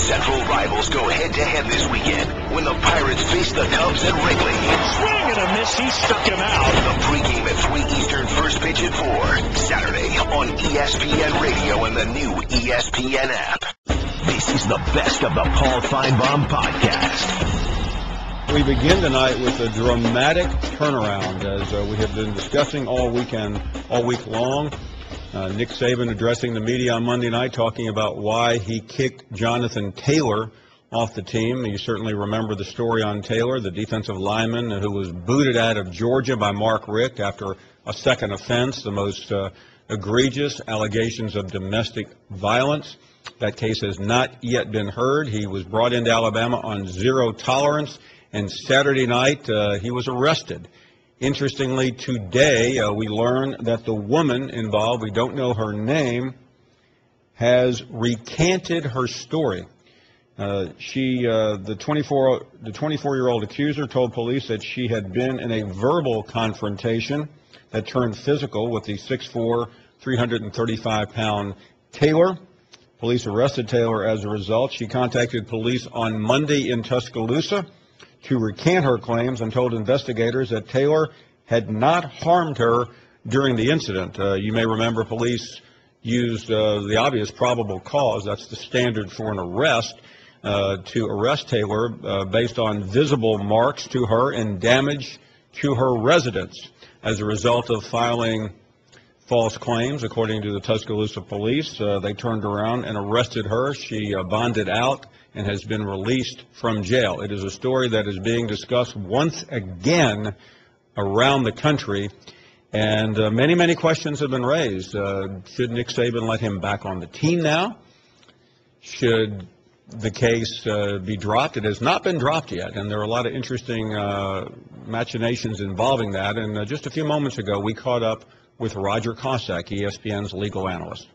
Central rivals go head-to-head this weekend when the Pirates face the Cubs at Wrigley. Swing and a miss. He struck him out. The pregame at 3 Eastern, first pitch at 4. Saturday on ESPN Radio and the new ESPN app. This is the best of the Paul Finebaum podcast. We begin tonight with a dramatic turnaround, as we have been discussing all week long. Nick Saban addressing the media on Monday night, talking about why he kicked Jonathan Taylor off the team. You certainly remember the story on Taylor, the defensive lineman who was booted out of Georgia by Mark Richt after a second offense, the most egregious allegations of domestic violence. That case has not yet been heard. He was brought into Alabama on zero tolerance, and Saturday night he was arrested. Interestingly, today we learn that the woman involved, we don't know her name, has recanted her story. The 24-year-old accuser told police that she had been in a verbal confrontation that turned physical with the 6'4", 335-pound Taylor. Police arrested Taylor as a result. She contacted police on Monday in Tuscaloosa to recant her claims and told investigators that Taylor had not harmed her during the incident. You may remember police used the obvious probable cause, that's the standard for an arrest, to arrest Taylor based on visible marks to her and damage to her residence as a result of filing false claims. According to the Tuscaloosa police, they turned around and arrested her. She bonded out and has been released from jail. It is a story that is being discussed once again around the country, and many questions have been raised. Should Nick Saban let him back on the team now? Should the case be dropped? It has not been dropped yet, and there are a lot of interesting machinations involving that. And just a few moments ago, we caught up with Roger Cossack, ESPN's legal analyst.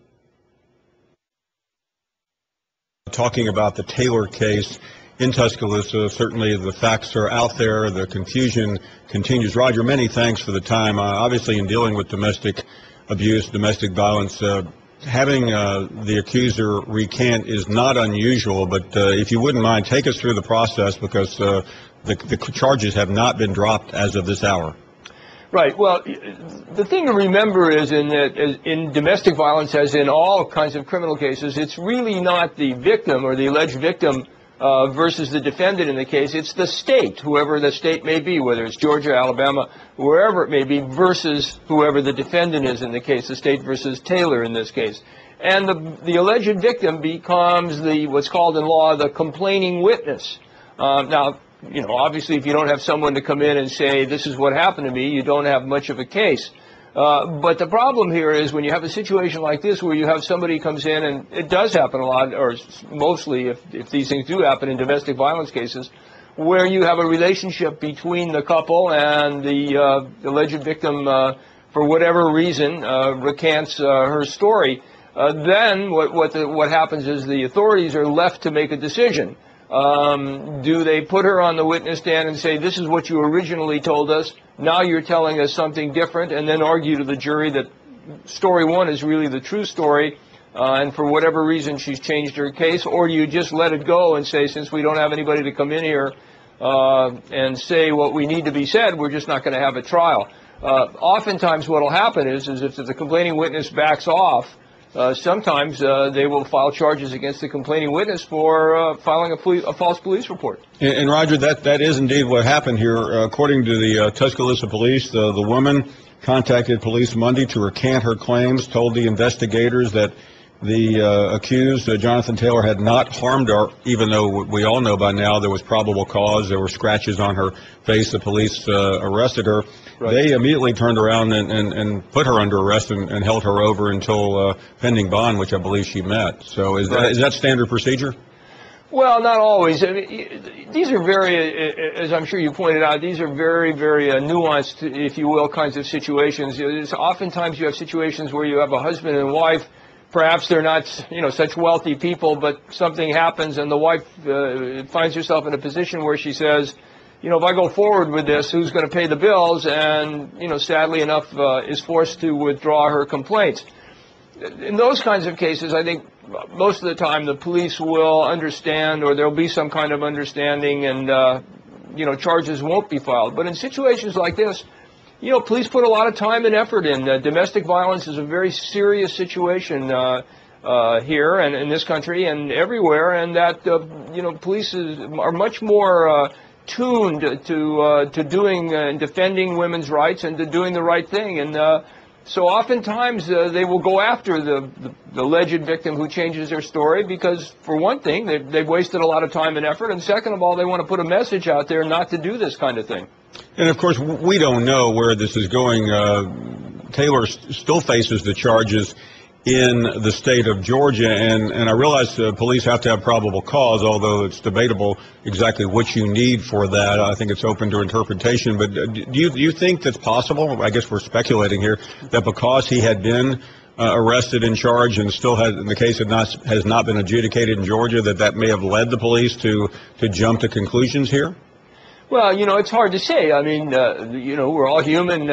Talking about the Taylor case in Tuscaloosa, certainly the facts are out there. The confusion continues. Roger, many thanks for the time. Obviously, in dealing with domestic abuse, domestic violence, having the accuser recant is not unusual, but if you wouldn't mind, take us through the process, because the charges have not been dropped as of this hour. Right. Well, the thing to remember is in domestic violence, as in all kinds of criminal cases, it's really not the victim or the alleged victim versus the defendant in the case. It's the state, whoever the state may be, whether it's Georgia, Alabama, wherever it may be, versus whoever the defendant is in the case, the state versus Taylor in this case. And the alleged victim becomes what's called in law the complaining witness. Now, you know, obviously, if you don't have someone to come in and say, this is what happened to me, you don't have much of a case. But the problem here is when you have a situation like this where you have somebody comes in, and it does happen a lot, or mostly if these things do happen in domestic violence cases, where you have a relationship between the couple and the alleged victim, for whatever reason, recants her story, then what happens is the authorities are left to make a decision. Do they put her on the witness stand and say, this is what you originally told us, now you're telling us something different, and then argue to the jury that story one is really the true story, and for whatever reason she's changed her case? Or do you just let it go and say, since we don't have anybody to come in here and say what we need to be said, we're just not going to have a trial? Oftentimes what will happen is if the complaining witness backs off, sometimes they will file charges against the complaining witness for filing a false police report. And Roger, that is indeed what happened here. According to the Tuscaloosa police, the woman contacted police Monday to recant her claims, told the investigators that the accused, Jonathan Taylor, had not harmed her, even though we all know by now there was probable cause. There were scratches on her face. The police arrested her. Right. They immediately turned around and put her under arrest and held her over until pending bond, which I believe she met. So is that standard procedure? Well, not always. I mean, these are very, as I'm sure you pointed out, these are very nuanced, if you will, kinds of situations. Oftentimes you have situations where you have a husband and wife. Perhaps they're not, such wealthy people, but something happens and the wife finds herself in a position where she says, if I go forward with this, who's going to pay the bills? And, sadly enough, is forced to withdraw her complaints. in those kinds of cases, I think most of the time the police will understand, or there'll be some kind of understanding, and charges won't be filed. But in situations like this, police put a lot of time and effort in. Domestic violence is a very serious situation here and in this country and everywhere, and that police are much more tuned to doing and defending women's rights and to doing the right thing. And so oftentimes they will go after the alleged victim who changes their story because, for one thing, they've wasted a lot of time and effort, and second of all, they want to put a message out there not to do this kind of thing. And, of course, we don't know where this is going. Taylor still faces the charges in the state of Georgia, and I realize the police have to have probable cause, although it's debatable exactly what you need for that. I think it's open to interpretation. But do you think that's possible? I guess we're speculating here that because he had been arrested and charged and still the case has not been adjudicated in Georgia, that may have led the police to jump to conclusions here? Well, it's hard to say. I mean, we're all human.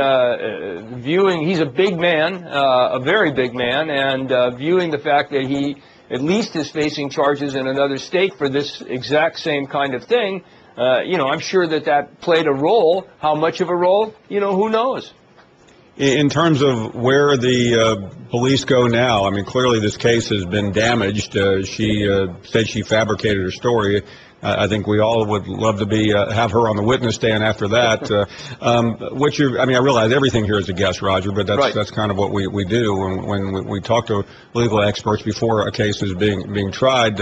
He's a big man, a very big man, and viewing the fact that he at least is facing charges in another state for this exact same kind of thing, I'm sure that played a role. How much of a role? Who knows? In terms of where the police go now, I mean, clearly this case has been damaged. She said she fabricated her story. I think we all would love to have her on the witness stand after that. I realize everything here is a guess, Roger, but that's kind of what we do when we talk to legal experts before a case is being tried.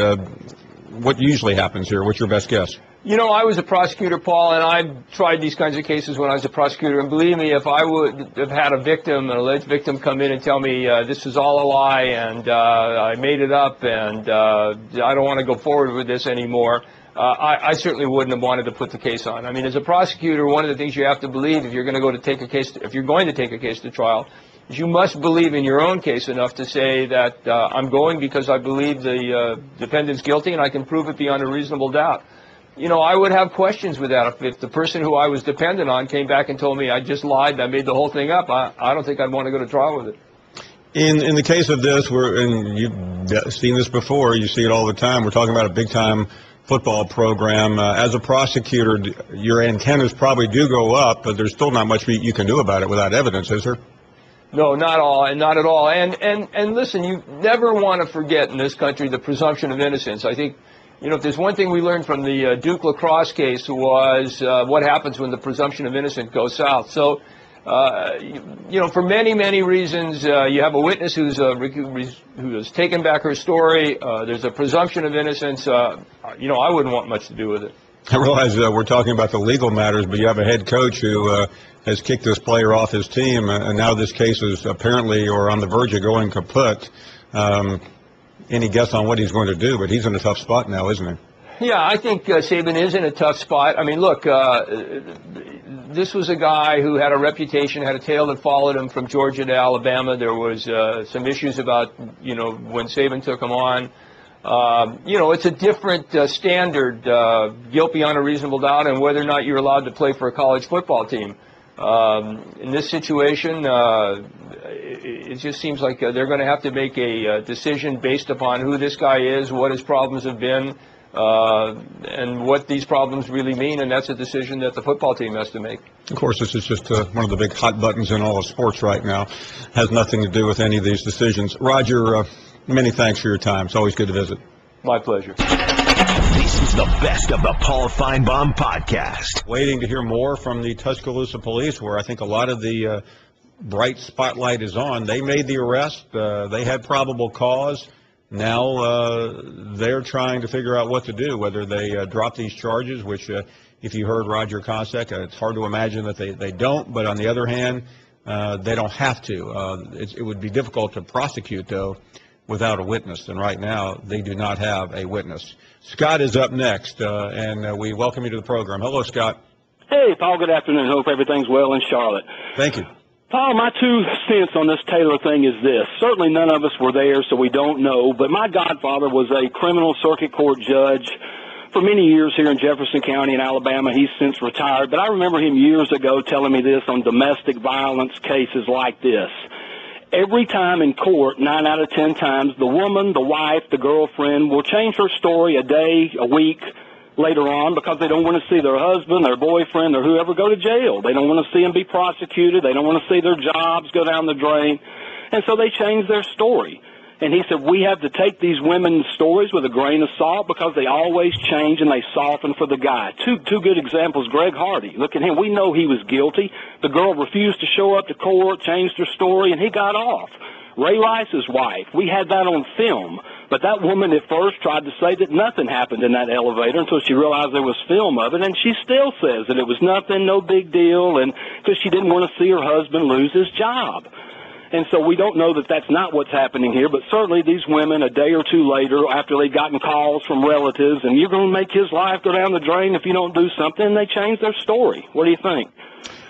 What usually happens here? What's your best guess? I was a prosecutor, Paul, and I've tried these kinds of cases when I was a prosecutor. And believe me, if I would have had an alleged victim, come in and tell me this is all a lie and I made it up and I don't want to go forward with this anymore, I certainly wouldn't have wanted to put the case on. I mean, as a prosecutor, one of the things you have to believe if you're going to take a case to trial, is you must believe in your own case enough to say that I'm going because I believe the defendant's guilty and I can prove it beyond a reasonable doubt. I would have questions with that. If the person who I was dependent on came back and told me I just lied, I made the whole thing up, I don't think I'd want to go to trial with it. In the case of this, and you've seen this before, you see it all the time, we're talking about a big-time football program. As a prosecutor, your antennas probably do go up, but there's still not much you can do about it without evidence, is there? No, not at all. And listen, you never want to forget in this country the presumption of innocence. I think, if there's one thing we learned from the Duke lacrosse case was what happens when the presumption of innocence goes south. So, for many, many reasons, you have a witness who has taken back her story. There's a presumption of innocence. I wouldn't want much to do with it. I realize we're talking about the legal matters, but you have a head coach who has kicked this player off his team, and now this case is apparently or on the verge of going kaput. Any guess on what he's going to do? But he's in a tough spot now, isn't he? Yeah, I think Saban is in a tough spot. I mean, look, this was a guy who had a reputation, had a tail that followed him from Georgia to Alabama. There was some issues about, when Saban took him on. It's a different standard, guilt beyond a reasonable doubt, and whether or not you're allowed to play for a college football team. In this situation, it just seems like they're going to have to make a decision based upon who this guy is, what his problems have been, and what these problems really mean, and that's a decision that the football team has to make. Of course, this is just one of the big hot buttons in all of sports right now. Has nothing to do with any of these decisions. Roger, many thanks for your time. It's always good to visit. My pleasure. This is the best of the Paul Finebaum podcast. Waiting to hear more from the Tuscaloosa police, where I think a lot of the bright spotlight is on. They made the arrest. They had probable cause. Now they're trying to figure out what to do, whether they drop these charges, which if you heard Roger Cossack, it's hard to imagine that they don't. But on the other hand, they don't have to. It would be difficult to prosecute, though, without a witness. And right now, they do not have a witness. Scott is up next, and we welcome you to the program. Hello, Scott. Hey, Paul, good afternoon. Hope everything's well in Charlotte. Thank you. Paul, my 2 cents on this Taylor thing is this. Certainly none of us were there, so we don't know, but my godfather was a criminal circuit court judge for many years here in Jefferson County in Alabama. He's since retired, but I remember him years ago telling me this on domestic violence cases like this. every time in court, 9 out of 10 times, the woman, the wife, the girlfriend will change her story a day, a week later on because they don't want to see their husband, their boyfriend, or whoever go to jail. They don't want to see them be prosecuted. They don't want to see their jobs go down the drain. And so they change their story. And he said, we have to take these women's stories with a grain of salt because they always change and they soften for the guy. Two good examples, Greg Hardy. Look at him. We know he was guilty. The girl refused to show up to court, changed her story, and he got off. Ray Rice's wife, we had that on film. But that woman at first tried to say that nothing happened in that elevator until she realized there was film of it, and she still says that it was nothing, no big deal, and because she didn't want to see her husband lose his job. And so we don't know that that's not what's happening here, but certainly these women, a day or two later, after they've gotten calls from relatives, and you're going to make his life go down the drain if you don't do something, and they change their story. What do you think?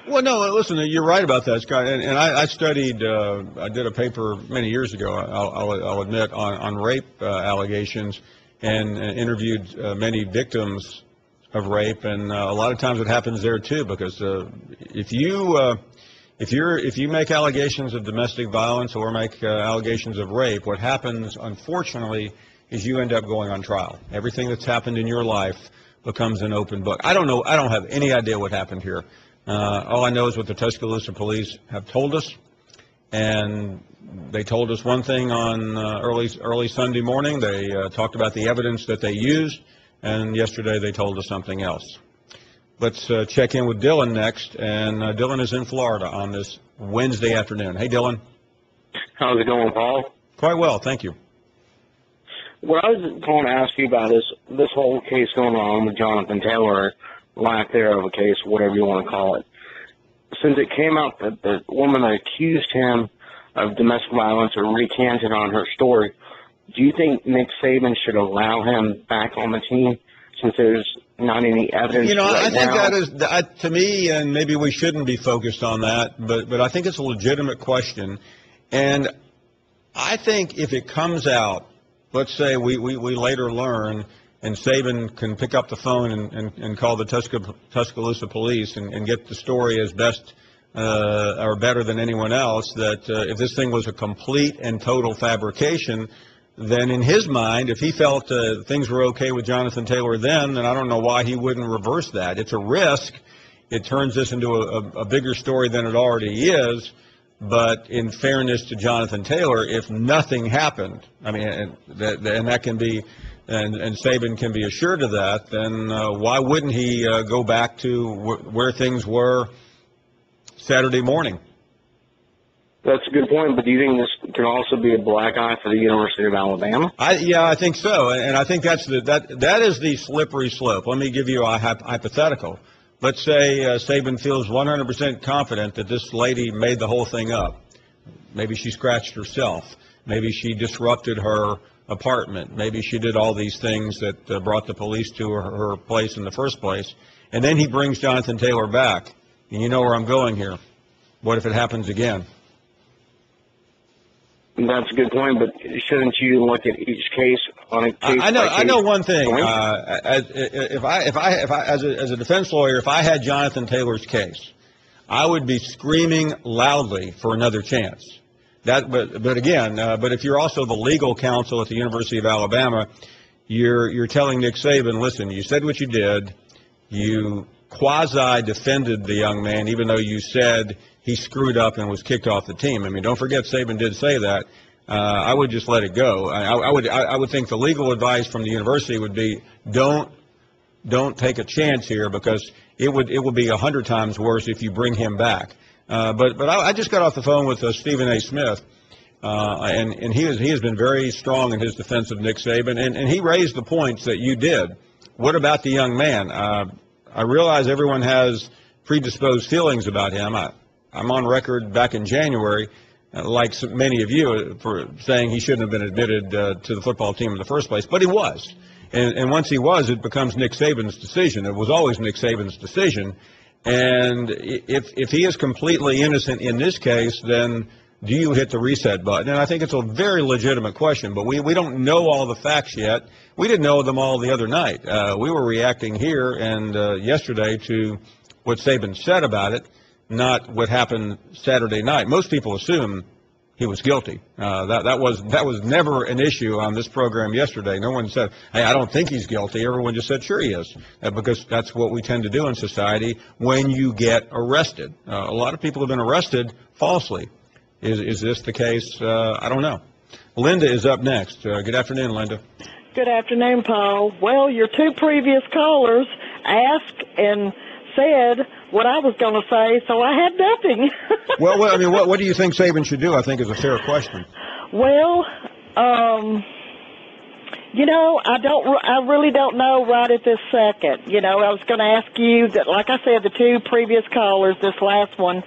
Well, no, listen, you're right about that, Scott. And I studied, I did a paper many years ago, I'll admit, on rape allegations and interviewed many victims of rape. And a lot of times it happens there, too, because if you make allegations of domestic violence or make allegations of rape, what happens, unfortunately, is you end up going on trial. Everything that's happened in your life becomes an open book. I don't know. I don't have any idea what happened here. All I know is what the Tuscaloosa police have told us, and they told us one thing on early Sunday morning. They talked about the evidence that they used, and yesterday they told us something else. Let's check in with Dylan next, and Dylan is in Florida on this Wednesday afternoon. Hey, Dylan. How's it going, Paul? Quite well, thank you. What I was going to ask you about is this whole case going on with Jonathan Taylor, lack there of a case, whatever you want to call it. Since it came out that the woman that accused him of domestic violence or recanted on her story, do you think Nick Saban should allow him back on the team since there's not any evidence? You know, right I think now? that is, to me, and maybe we shouldn't be focused on that, but I think it's a legitimate question. And I think if it comes out, let's say we later learn, and Saban can pick up the phone and call the Tuscaloosa police and get the story as best or better than anyone else, that if this thing was a complete and total fabrication, then in his mind, if he felt things were okay with Jonathan Taylor then I don't know why he wouldn't reverse that. It's a risk. It turns this into a bigger story than it already is. But in fairness to Jonathan Taylor, if nothing happened, I mean, and that can be, and Saban can be assured of that, then why wouldn't he go back to where things were Saturday morning? That's a good point, but do you think this can also be a black eye for the University of Alabama? Yeah, I think so, and I think that is the slippery slope. Let me give you a hypothetical. Let's say Saban feels 100% confident that this lady made the whole thing up. Maybe she scratched herself. Maybe she disrupted her apartment. Maybe she did all these things that brought the police to her place in the first place. And then he brings Jonathan Taylor back. And you know where I'm going here. What if it happens again? That's a good point, but shouldn't you look at each case on a case? I know one thing. As a defense lawyer, if I had Jonathan Taylor's case, I would be screaming loudly for another chance. But if you're also the legal counsel at the University of Alabama, you're telling Nick Saban, listen, you said what you did, you quasi-defended the young man, even though you said he screwed up and was kicked off the team. I mean, don't forget Saban did say that. I would just let it go. I would think the legal advice from the university would be don't take a chance here, because it would be 100 times worse if you bring him back. But I just got off the phone with Stephen A. Smith, and he has been very strong in his defense of Nick Saban, and he raised the points that you did. What about the young man? I realize everyone has predisposed feelings about him. I'm on record back in January, like many of you, for saying he shouldn't have been admitted to the football team in the first place, but he was. And once he was, it becomes Nick Saban's decision. It was always Nick Saban's decision. And if he is completely innocent in this case, then do you hit the reset button? And I think it's a very legitimate question, but we don't know all the facts yet. We didn't know them all the other night. We were reacting here and yesterday to what Saban said about it, not what happened Saturday night. Most people assume he was guilty. That was never an issue on this program yesterday. No one said, hey, I don't think he's guilty. Everyone just said, sure he is, because that's what we tend to do in society when you get arrested. A lot of people have been arrested falsely. Is this the case? I don't know. Linda is up next. Good afternoon, Linda. Good afternoon, Paul. Well, your two previous callers asked and said what I was going to say, so I had nothing. well, I mean, what do you think Saban should do? I think is a fair question. Well, I really don't know right at this second. I was going to ask you that, like I said, the two previous callers, this last one,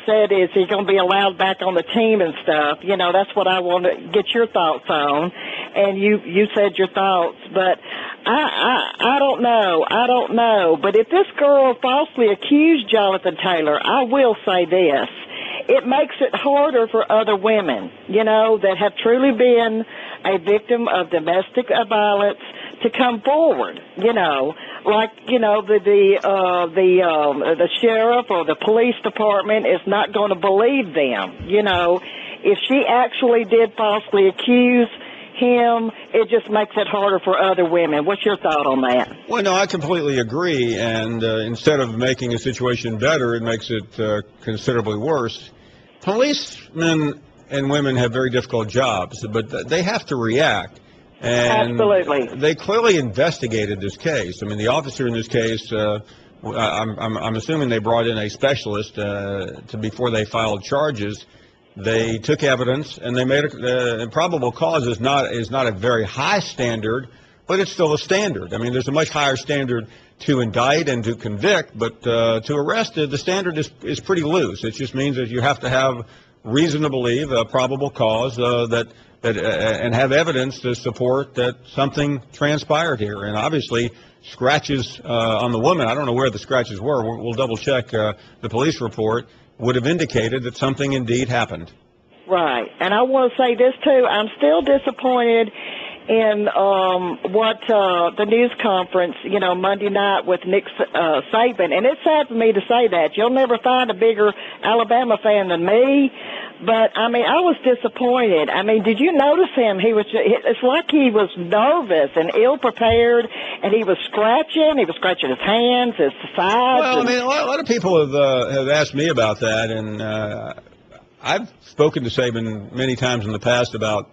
said, is he going to be allowed back on the team and stuff? That's what I want to get your thoughts on. And you said your thoughts, but I don't know. I don't know. But if this girl falsely accused Jonathan Taylor, I will say this. It makes it harder for other women, that have truly been a victim of domestic violence to come forward, like, the sheriff or the police department is not going to believe them, If she actually did falsely accuse him, it just makes it harder for other women. What's your thought on that? Well, no, I completely agree. And instead of making a situation better, it makes it considerably worse. Policemen and women have very difficult jobs, but they have to react. And absolutely. They clearly investigated this case. I mean, the officer in this case, I'm assuming they brought in a specialist before they filed charges. They took evidence, and they made a probable cause is not a very high standard, but it's still a standard. I mean, there's a much higher standard to indict and to convict, but to arrest, the standard is pretty loose. It just means that you have to have reason to believe a probable cause and have evidence to support that something transpired here. And obviously, scratches on the woman, I don't know where the scratches were. We'll double check the police report, would have indicated that something indeed happened. Right. And I want to say this, too. I'm still disappointed in what the news conference, Monday night with Nick Saban. And it's sad for me to say that. You'll never find a bigger Alabama fan than me. But, I was disappointed. Did you notice him? It's like he was nervous and ill-prepared, and he was scratching. He was scratching his hands, his sides. Well, a lot of people have asked me about that, and I've spoken to Saban many times in the past about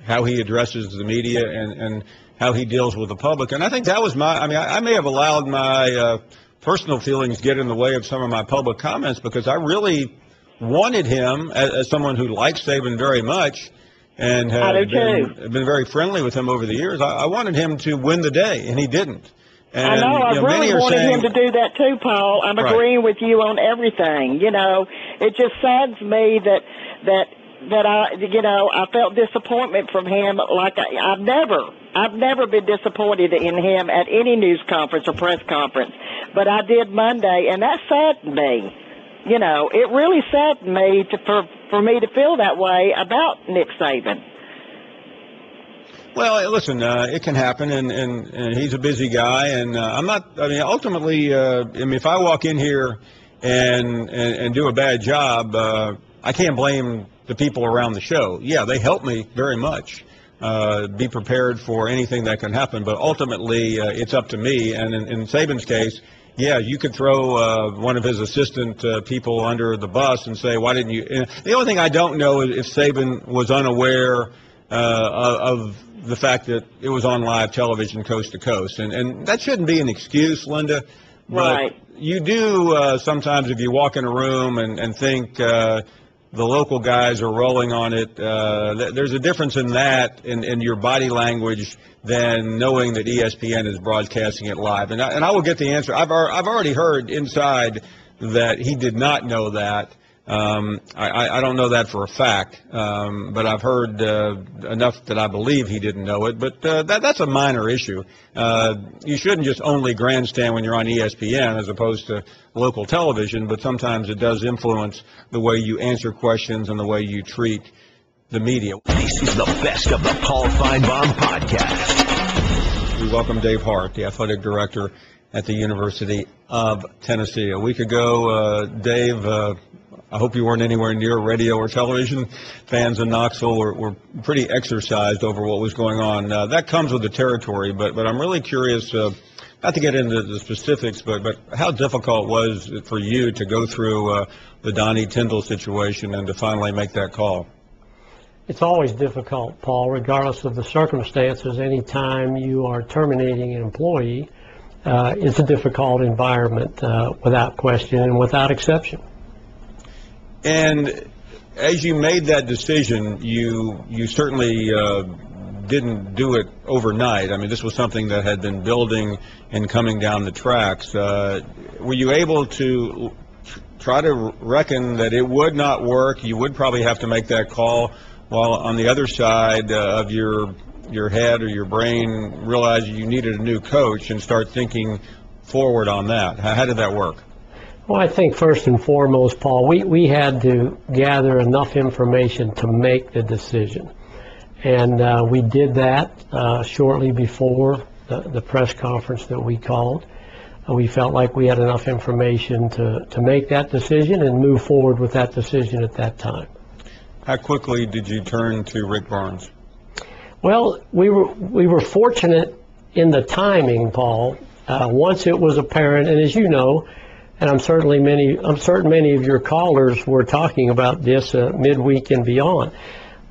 how he addresses the media and how he deals with the public. And I think that was I may have allowed my personal feelings get in the way of some of my public comments, because I really wanted him, as someone who likes Saban very much and has been very friendly with him over the years, I wanted him to win the day, and he didn't. And, I know. I really wanted him to do that too, Paul. I'm agreeing with you on everything. It just saddens me that I felt disappointment from him. Like I've never been disappointed in him at any news conference or press conference, but I did Monday, and that saddened me. It really saddened me for me to feel that way about Nick Saban. Well, listen, it can happen, and he's a busy guy, and ultimately, if I walk in here and do a bad job, I can't blame the people around the show. Yeah, they help me very much. Be prepared for anything that can happen, but ultimately, it's up to me. And in Saban's case, yeah, you could throw one of his assistant people under the bus and say, why didn't you? The only thing I don't know is if Saban was unaware of the fact that it was on live television coast to coast. And that shouldn't be an excuse, Linda. But right. You do sometimes, if you walk in a room and think the local guys are rolling on it, there's a difference in that, in your body language, than knowing that ESPN is broadcasting it live. And I will get the answer. I've already heard inside that he did not know that. I don't know that for a fact, but I've heard enough that I believe he didn't know it. But that's a minor issue. You shouldn't just only grandstand when you're on ESPN as opposed to local television, but sometimes it does influence the way you answer questions and the way you treat the media. This is the best of the Paul Finebaum podcast. We welcome Dave Hart, the athletic director at the University of Tennessee. A week ago, Dave, I hope you weren't anywhere near radio or television. Fans in Knoxville were pretty exercised over what was going on. That comes with the territory, but I'm really curious, not to get into the specifics, but how difficult was it for you to go through the Donnie Tyndall situation and to finally make that call? It's always difficult, Paul, regardless of the circumstances. Anytime you are terminating an employee, it's a difficult environment, without question and without exception. And as you made that decision, you certainly didn't do it overnight. I mean, this was something that had been building and coming down the tracks. Were you able to try to reckon that it would not work? You would probably have to make that call, while on the other side of your head or your brain realize you needed a new coach and start thinking forward on that. How did that work? Well, I think first and foremost, Paul, we had to gather enough information to make the decision. And we did that shortly before the press conference that we called. We felt like we had enough information to make that decision and move forward with that decision at that time. How quickly did you turn to Rick Barnes? Well, we were fortunate in the timing, Paul. Once it was apparent, and as you know, and I'm certain many of your callers were talking about this midweek and beyond.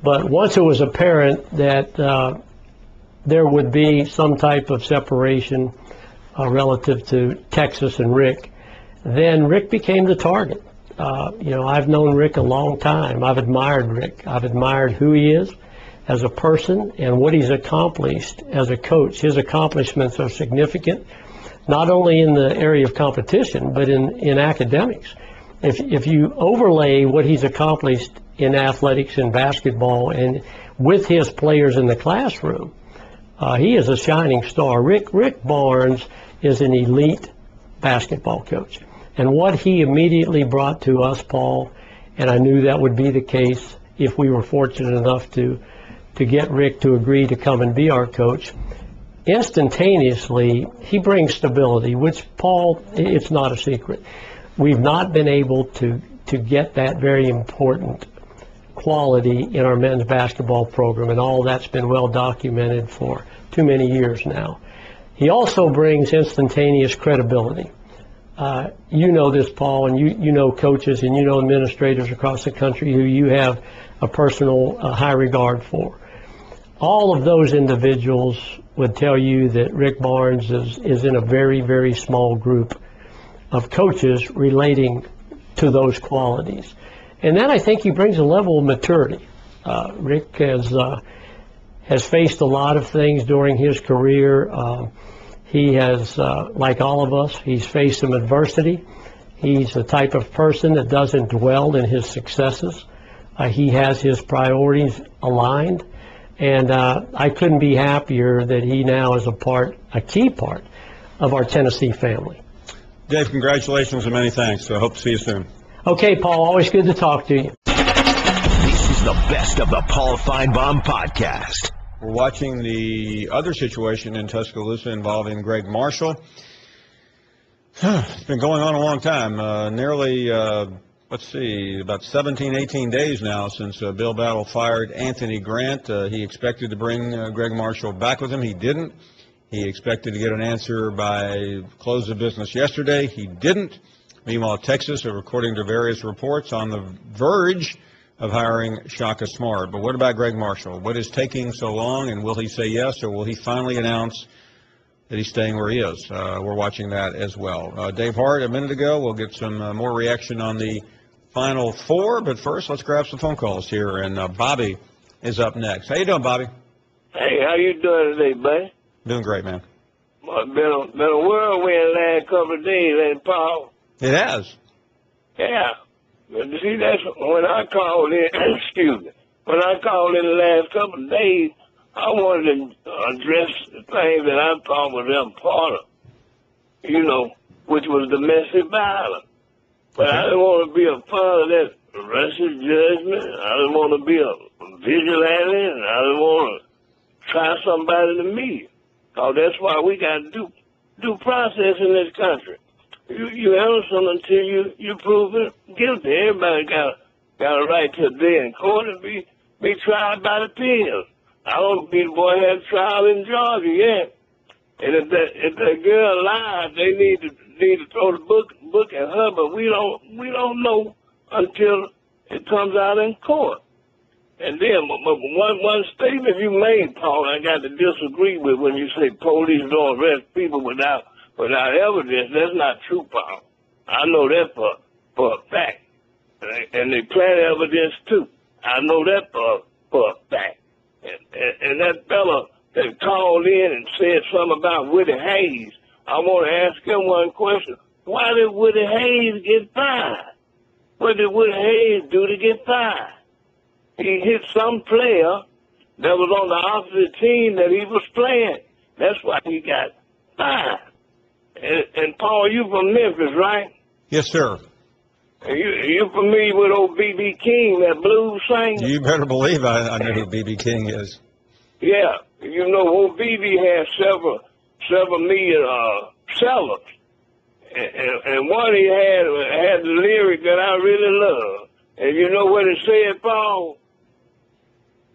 But once it was apparent that there would be some type of separation relative to Texas and Rick, then Rick became the target. I've known Rick a long time. I've admired Rick. I've admired who he is as a person and what he's accomplished as a coach. His accomplishments are significant, not only in the area of competition, but in academics. If you overlay what he's accomplished in athletics and basketball and with his players in the classroom, he is a shining star. Rick Barnes is an elite basketball coach. And what he immediately brought to us, Paul, and I knew that would be the case if we were fortunate enough to get Rick to agree to come and be our coach, instantaneously, he brings stability, which, Paul, it's not a secret. We've not been able to get that very important quality in our men's basketball program, and all that's been well documented for too many years now. He also brings instantaneous credibility. You know this, Paul, and you know coaches and you know administrators across the country who you have a personal high regard for. All of those individuals would tell you that Rick Barnes is in a very, very small group of coaches relating to those qualities. And then I think he brings a level of maturity. Rick has faced a lot of things during his career. He has, like all of us, he's faced some adversity. He's the type of person that doesn't dwell in his successes. He has his priorities aligned. And I couldn't be happier that he now is a key part of our Tennessee family. Dave, congratulations and many thanks. I hope to see you soon. Okay, Paul, always good to talk to you. This is the best of the Paul Finebaum podcast. We're watching the other situation in Tuscaloosa involving Greg Marshall. It's been going on a long time, nearly, about 17, 18 days now since Bill Battle fired Anthony Grant. He expected to bring Greg Marshall back with him. He didn't. He expected to get an answer by close of business yesterday. He didn't. Meanwhile, Texas, according to various reports, on the verge of hiring Shaka Smart. But what about Greg Marshall? What is taking so long, and will he say yes, or will he finally announce that he's staying where he is? We're watching that as well. Dave Hart, a minute ago. We'll get some more reaction on the Final Four, but first, let's grab some phone calls here, and Bobby is up next. How you doing, Bobby? Hey, how you doing today, buddy? Doing great, man. Well, been a whirlwind last couple of days, ain't it, Paul? It has. Yeah. But you see, that's when I called in, excuse me, when I called in the last couple of days, I wanted to address the thing that I thought was important, which was domestic violence. But I didn't want to be a part of that Russian judgment. I didn't want to be a vigilante, and I didn't want to try somebody to me. Because that's why we got due process in this country. you innocent until you prove it guilty. Everybody got a right to a day in court and be tried by the peers. I don't believe the boy had a trial in Georgia yet. And if that girl lied, they need to throw the book at her. But we don't know until it comes out in court. And then one statement you made, Paul, I got to disagree with when you say police don't arrest people without evidence. That's not true, Paul. I know that for a fact. And they plant evidence too. I know that for a fact. And that fella that called in and said something about Woody Hayes, I want to ask him one question. Why did Woody Hayes get fired? What did Woody Hayes do to get fired? He hit some player that was on the opposite team that he was playing. That's why he got fired. And Paul, you from Memphis, right? Yes, sir. You familiar with old B.B. King, that blues singer? You better believe I know who B.B. King is. Yeah. You know, old B.B. had several million sellers. And one he had the lyric that I really love. And you know what it said, Paul?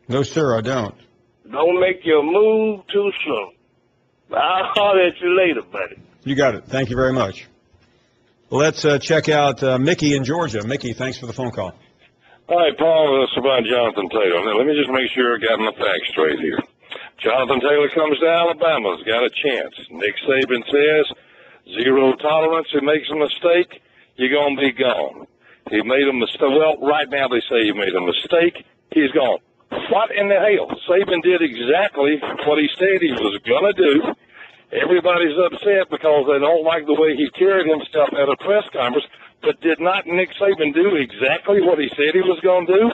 No, sir, I don't. Don't make your move too soon. I'll holler at you later, buddy. You got it. Thank you very much. Let's check out Mickey in Georgia. Mickey, thanks for the phone call. Hi, Paul. It's about Jonathan Taylor. Now, let me just make sure I got my facts straight here. Jonathan Taylor comes to Alabama, has got a chance. Nick Saban says, 0 tolerance. He makes a mistake, you're going to be gone. He made a mistake. Well, right now they say he made a mistake. He's gone. What in the hell? Saban did exactly what he said he was going to do. Everybody's upset because they don't like the way he carried himself at a press conference. But did not Nick Saban do exactly what he said he was going to do?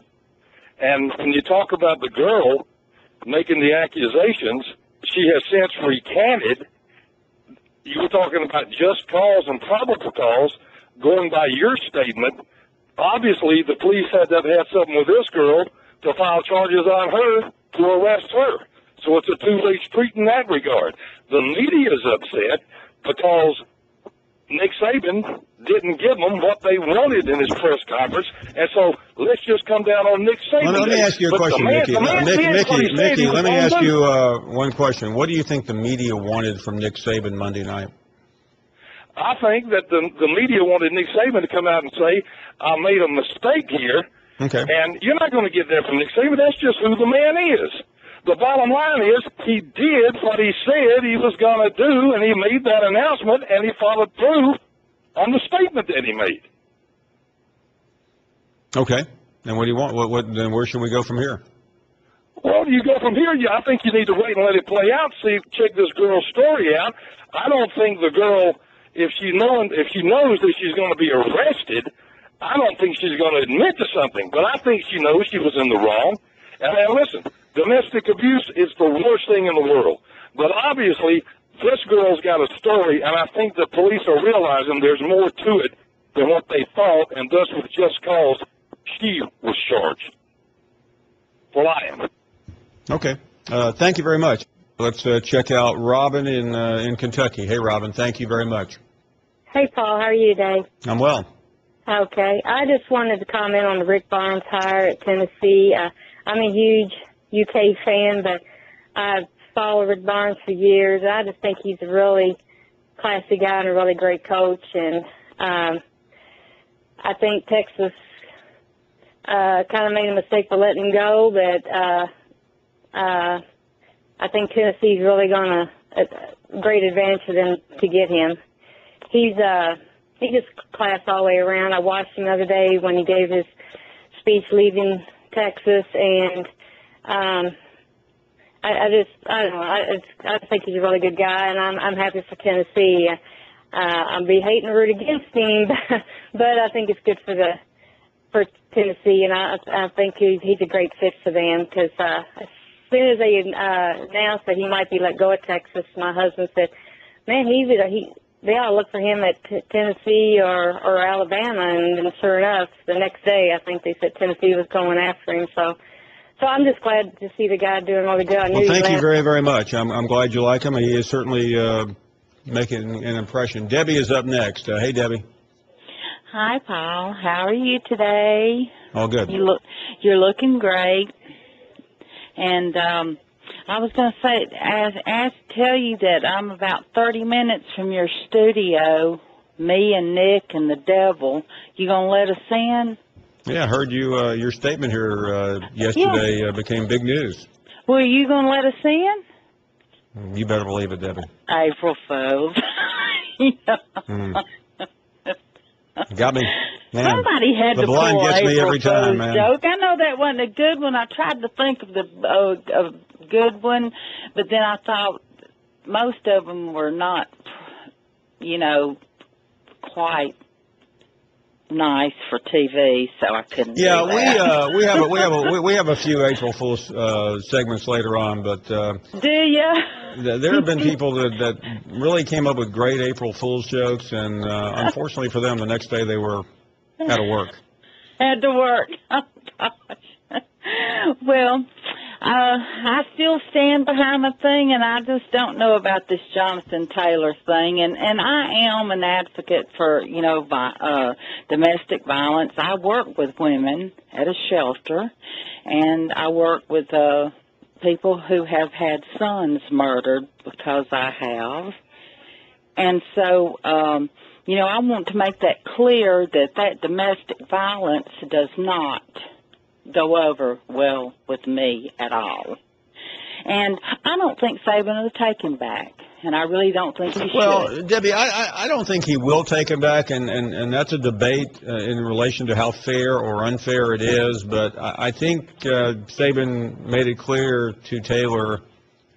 And when you talk about the girl making the accusations, she has since recanted. You were talking about just cause and probable cause. Going by your statement, obviously the police had to have had something with this girl to file charges on her to arrest her. So it's a two-way street in that regard. The media is upset because Nick Saban didn't give them what they wanted in his press conference, and so let's just come down on Nick Saban. Well, let me ask you a question, Mickey. Mickey, let me ask you one question. What do you think the media wanted from Nick Saban Monday night? I think that the media wanted Nick Saban to come out and say, I made a mistake here. Okay. And you're not going to get that from Nick Saban. That's just who the man is. The bottom line is he did what he said he was going to do, and he made that announcement, and he followed through on the statement that he made. Okay. And what do you want? Then where should we go from here? Well, you go from here. I think you need to wait and let it play out. Check this girl's story out. I don't think the girl, if she knows that she's going to be arrested, I don't think she's going to admit to something. But I think she knows she was in the wrong. And now listen, domestic abuse is the worst thing in the world. But obviously, this girl's got a story, and I think the police are realizing there's more to it than what they thought, and thus with just cause, she was charged for lying. Okay. Thank you very much. Let's check out Robin in Kentucky. Hey, Robin, thank you very much. Hey, Paul, how are you today? I'm well. Okay. I just wanted to comment on the Rick Barnes hire at Tennessee. I'm a huge UK fan, but I've followed Rick Barnes for years. I just think he's a really classy guy and a really great coach. And I think Texas kind of made a mistake for letting him go, but I think Tennessee's really going to a great advantage for them to get him. He's just class all the way around. I watched him the other day when he gave his speech leaving Texas, and I don't know. I think he's a really good guy, and I'm happy for Tennessee. I'll be hating to root against him, but I think it's good for Tennessee, and I think he's a great fit for them because as soon as they announced that he might be let go of Texas, my husband said, "Man, they ought to look for him at Tennessee or Alabama," and then sure enough, the next day I think they said Tennessee was going after him. So I'm just glad to see the guy doing really good. Well, thank you very, very much. I'm glad you like him. He is certainly making an impression. Debbie is up next. Hey, Debbie. Hi, Paul. How are you today? All good. You're looking great. And I was going to say, tell you that I'm about 30 minutes from your studio, me and Nick and the devil. You going to let us in? Yeah, I heard you. Your statement here yesterday became big news. Well, are you going to let us in? You better believe it, Debbie. April Fools. Got me. Man, somebody had to pull blind gets me every time, man. Joke. I know that wasn't a good one. I tried to think of a good one, but then I thought most of them were not, quite nice for TV, so I couldn't. Yeah, do that. we have a few April Fool's segments later on, but do you? There have been people that really came up with great April Fool's jokes, and unfortunately for them, the next day they were out of work. Had to work. Oh, gosh. Well, I still stand behind my thing, and I just don't know about this Jonathan Taylor thing. And I am an advocate for, domestic violence. I work with women at a shelter, and I work with people who have had sons murdered because I have. And so, I want to make that clear that domestic violence does not go over well with me at all. And I don't think Saban will take him back, and I really don't think he should. Well, Debbie, I don't think he will take him back, and that's a debate in relation to how fair or unfair it is, but I think Saban made it clear to Taylor,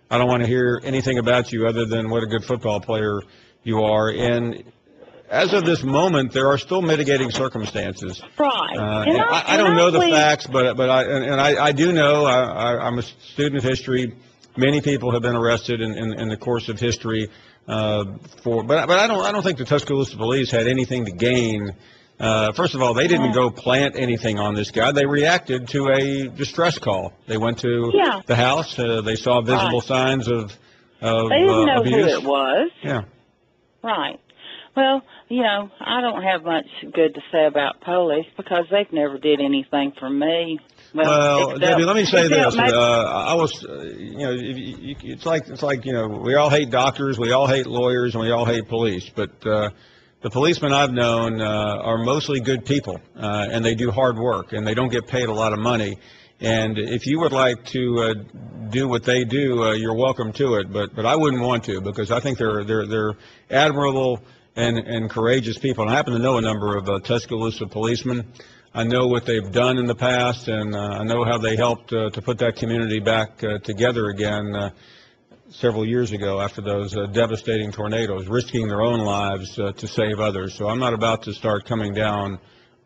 I don't want to hear anything about you other than what a good football player you are, and as of this moment, there are still mitigating circumstances. Right. And I don't know the facts, but I do know. I'm a student of history. Many people have been arrested in the course of history but I don't think the Tuscaloosa police had anything to gain. First of all, they didn't go plant anything on this guy. They reacted to a distress call. They went to the house. They saw visible signs of they didn't know abuse. who it was. Yeah. Right. Well, I don't have much good to say about police because they've never did anything for me. Well, Debbie, let me say this. I was, it's like we all hate doctors, we all hate lawyers, and we all hate police. But the policemen I've known are mostly good people, and they do hard work, and they don't get paid a lot of money. And if you would like to do what they do, you're welcome to it. But I wouldn't want to because I think they're admirable and courageous people. And I happen to know a number of Tuscaloosa policemen. I know what they've done in the past, and I know how they helped to put that community back together again several years ago after those devastating tornadoes, risking their own lives to save others. So I'm not about to start coming down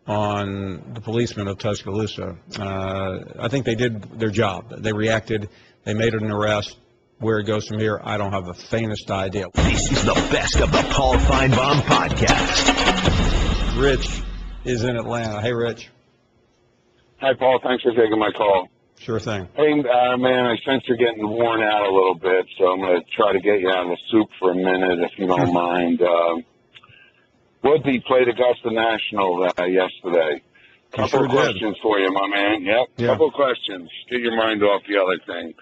on the policemen of Tuscaloosa. I think they did their job. They reacted. They made an arrest. Where it goes from here, I don't have the faintest idea. This is the best of the Paul Finebaum podcast. Rich is in Atlanta. Hey, Rich. Hi, Paul. Thanks for taking my call. Sure thing. Hey, man, I sense you're getting worn out a little bit, so I'm going to try to get you out of the soup for a minute, if you don't mind. Woodby played Augusta National yesterday. Couple of questions for you, my man. Yep. Couple of questions. Get your mind off the other thing.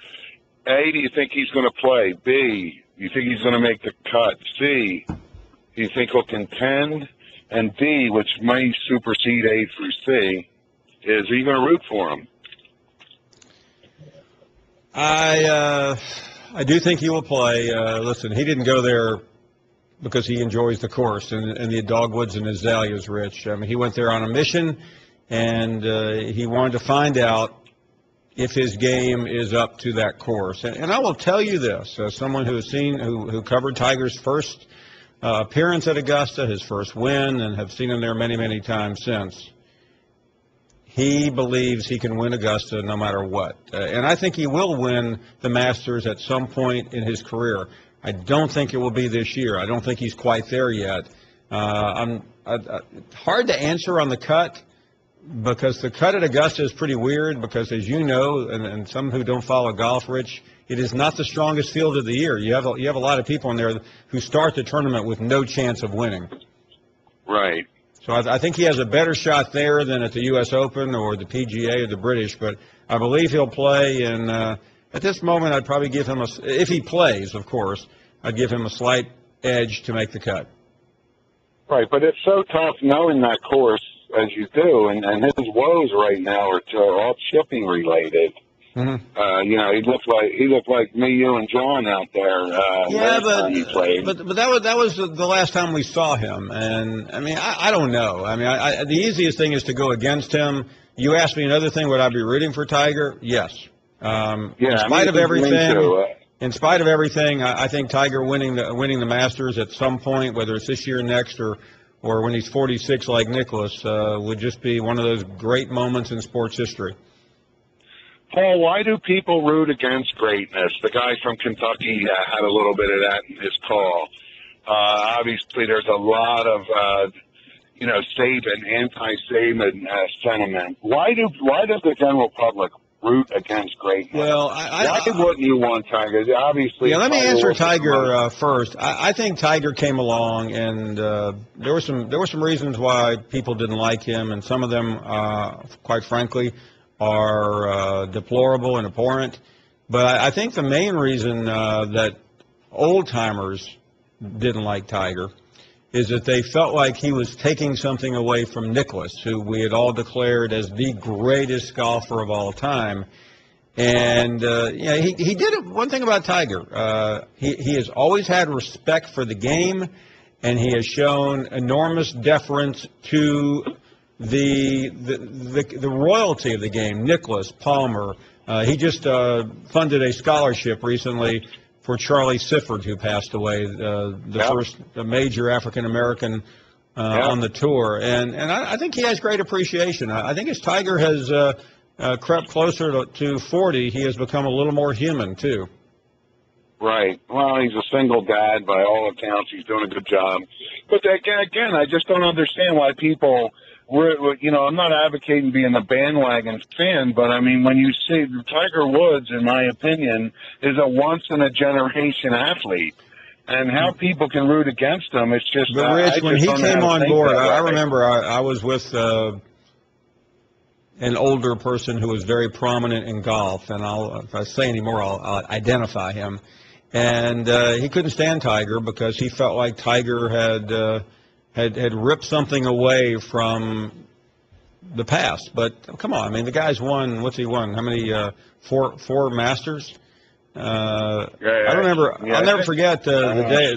A, do you think he's going to play? B, do you think he's going to make the cut? C, do you think he'll contend? And D, which may supersede A through C, is are you going to root for him? I do think he will play. Listen, he didn't go there because he enjoys the course and the dogwoods and azaleas, Rich. I mean, he went there on a mission, and he wanted to find out if his game is up to that course. And I will tell you this, as someone who has seen, who covered Tiger's first appearance at Augusta, his first win, and have seen him there many, many times since, he believes he can win Augusta no matter what. And I think he will win the Masters at some point in his career. I don't think it will be this year. I don't think he's quite there yet. Hard to answer on the cut, because the cut at Augusta is pretty weird because, as you know, and some who don't follow golf, Rich, it is not the strongest field of the year. You have a lot of people in there who start the tournament with no chance of winning. Right. So I think he has a better shot there than at the U.S. Open or the PGA or the British, but I believe he'll play. And at this moment, I'd probably give him if he plays, of course, I'd give him a slight edge to make the cut. Right, but it's so tough knowing that course as you do, and his woes right now are all chipping related. Mm-hmm. You know, he looked like me, you, and John out there. Yeah, but that was the last time we saw him, and I mean, I don't know. I mean, the easiest thing is to go against him. You asked me another thing: would I be rooting for Tiger? Yes. In spite of everything, I think Tiger winning the Masters at some point, whether it's this year, next, or when he's 46 like Nicklaus, would just be one of those great moments in sports history. Paul, why do people root against greatness? The guy from Kentucky had a little bit of that in his call. Obviously, there's a lot of, Saban, anti-Saban sentiment. Why does the general public root against greatness? Well, why wouldn't you want Tiger? Obviously, yeah. Let me answer Tiger first. I think Tiger came along, and there were some reasons why people didn't like him, and some of them, quite frankly, are deplorable and abhorrent. But I think the main reason that old-timers didn't like Tiger is that they felt like he was taking something away from Nicklaus, who we had all declared as the greatest golfer of all time. And, he did it. One thing about Tiger, he has always had respect for the game, and he has shown enormous deference to the royalty of the game. Nicklaus, Palmer. He just funded a scholarship recently for Charlie Sifford, who passed away, the first major African-American on the tour. And I think he has great appreciation. I think as Tiger has crept closer to 40, he has become a little more human, too. Right. Well, he's a single dad by all accounts. He's doing a good job. But again, I just don't understand why people... I'm not advocating being a bandwagon fan, but I mean, when you see Tiger Woods, in my opinion, is a once-in-a-generation athlete, and how people can root against him, it's just... But Rich, when he came on board, I remember I was with an older person who was very prominent in golf, and if I say any more, I'll identify him. And he couldn't stand Tiger because he felt like Tiger had ripped something away from the past. But come on, I mean, the guy's won. What's he won? How many? Four Masters. I remember. I'll never forget the day.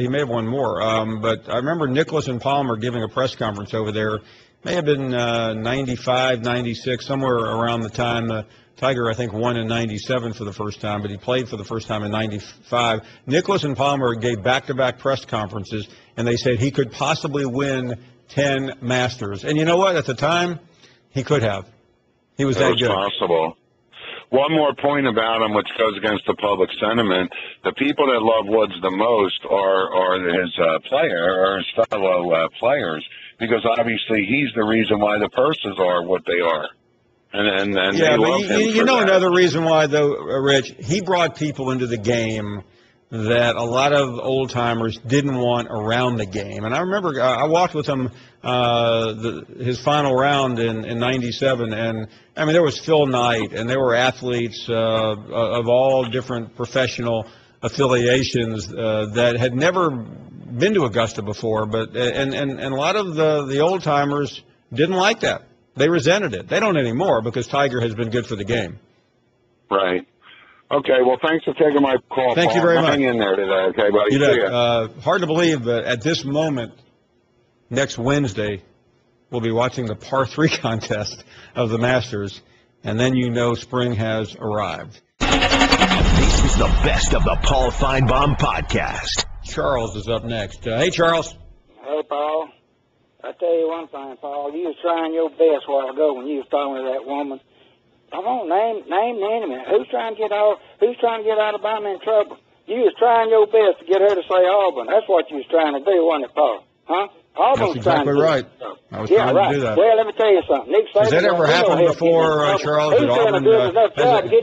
He may have won more. But I remember Nicklaus and Palmer giving a press conference over there. May have been 95, 96, somewhere around the time. Tiger, I think, won in 97 for the first time, but he played for the first time in 95. Nicklaus and Palmer gave back-to-back press conferences, and they said he could possibly win 10 Masters. And you know what? At the time, he could have. He was that good. Possible. One more point about him, which goes against the public sentiment. The people that love Woods the most are his fellow players, because obviously he's the reason why the purses are what they are. And yeah, but you know that. Another reason why, though, Rich, he brought people into the game that a lot of old-timers didn't want around the game. And I remember I walked with him his final round in 97, and, I mean, there was Phil Knight, and there were athletes of all different professional affiliations that had never been to Augusta before, but and a lot of the old-timers didn't like that. They resented it. They don't anymore because Tiger has been good for the game. Right. Okay, well, thanks for taking my call, Thank Paul. you very much. Hang in there today, okay, buddy? See ya. Hard to believe, but at this moment, next Wednesday, we'll be watching the par 3 contest of the Masters, and then you know spring has arrived. This is the best of the Paul Finebaum podcast. Charles is up next. Hey, Charles. Hey, Paul. I tell you one thing, Paul. You was trying your best a while ago when you was talking to that woman. Come on, name the enemy. Who's trying to get Alabama in trouble? You was trying your best to get her to say Auburn. That's what you was trying to do, wasn't it, Paul? Huh? Auburn's That's trying exactly to right. I was trying to do that. Well, let me tell you something. Nick Saban, Has that ever happened before, Charles? That Auburn,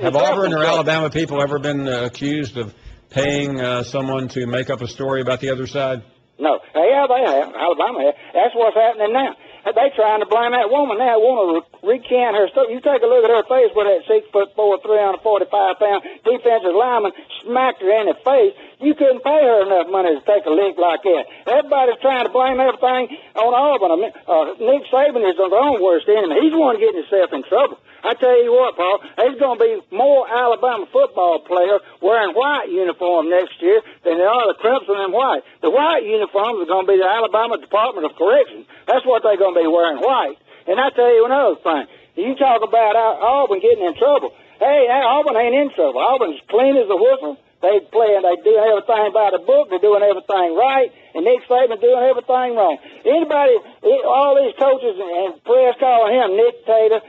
have Auburn or Alabama people ever been accused of paying someone to make up a story about the other side? No. Yeah, they have. Alabama have. That's what's happening now. They trying to blame that woman now. Want to recant her stuff. You take a look at her face with that 6'4", 345-pound defensive lineman smacked her in the face. You couldn't pay her enough money to take a lick like that. Everybody's trying to blame everything on Auburn. Nick Saban is their own worst enemy. He's the one getting himself in trouble. I tell you what, Paul, there's going to be more Alabama football players wearing white uniform next year than there are the crimson and white. The white uniforms are going to be the Alabama Department of Corrections. That's what they're going to be wearing, white. And I tell you another thing. You talk about Auburn getting in trouble. Hey, Auburn ain't in trouble. Auburn's clean as a whistle. They doing everything by the book. They're doing everything right. And Nick Saban's doing everything wrong. Anybody, all these coaches and press calling him dictator,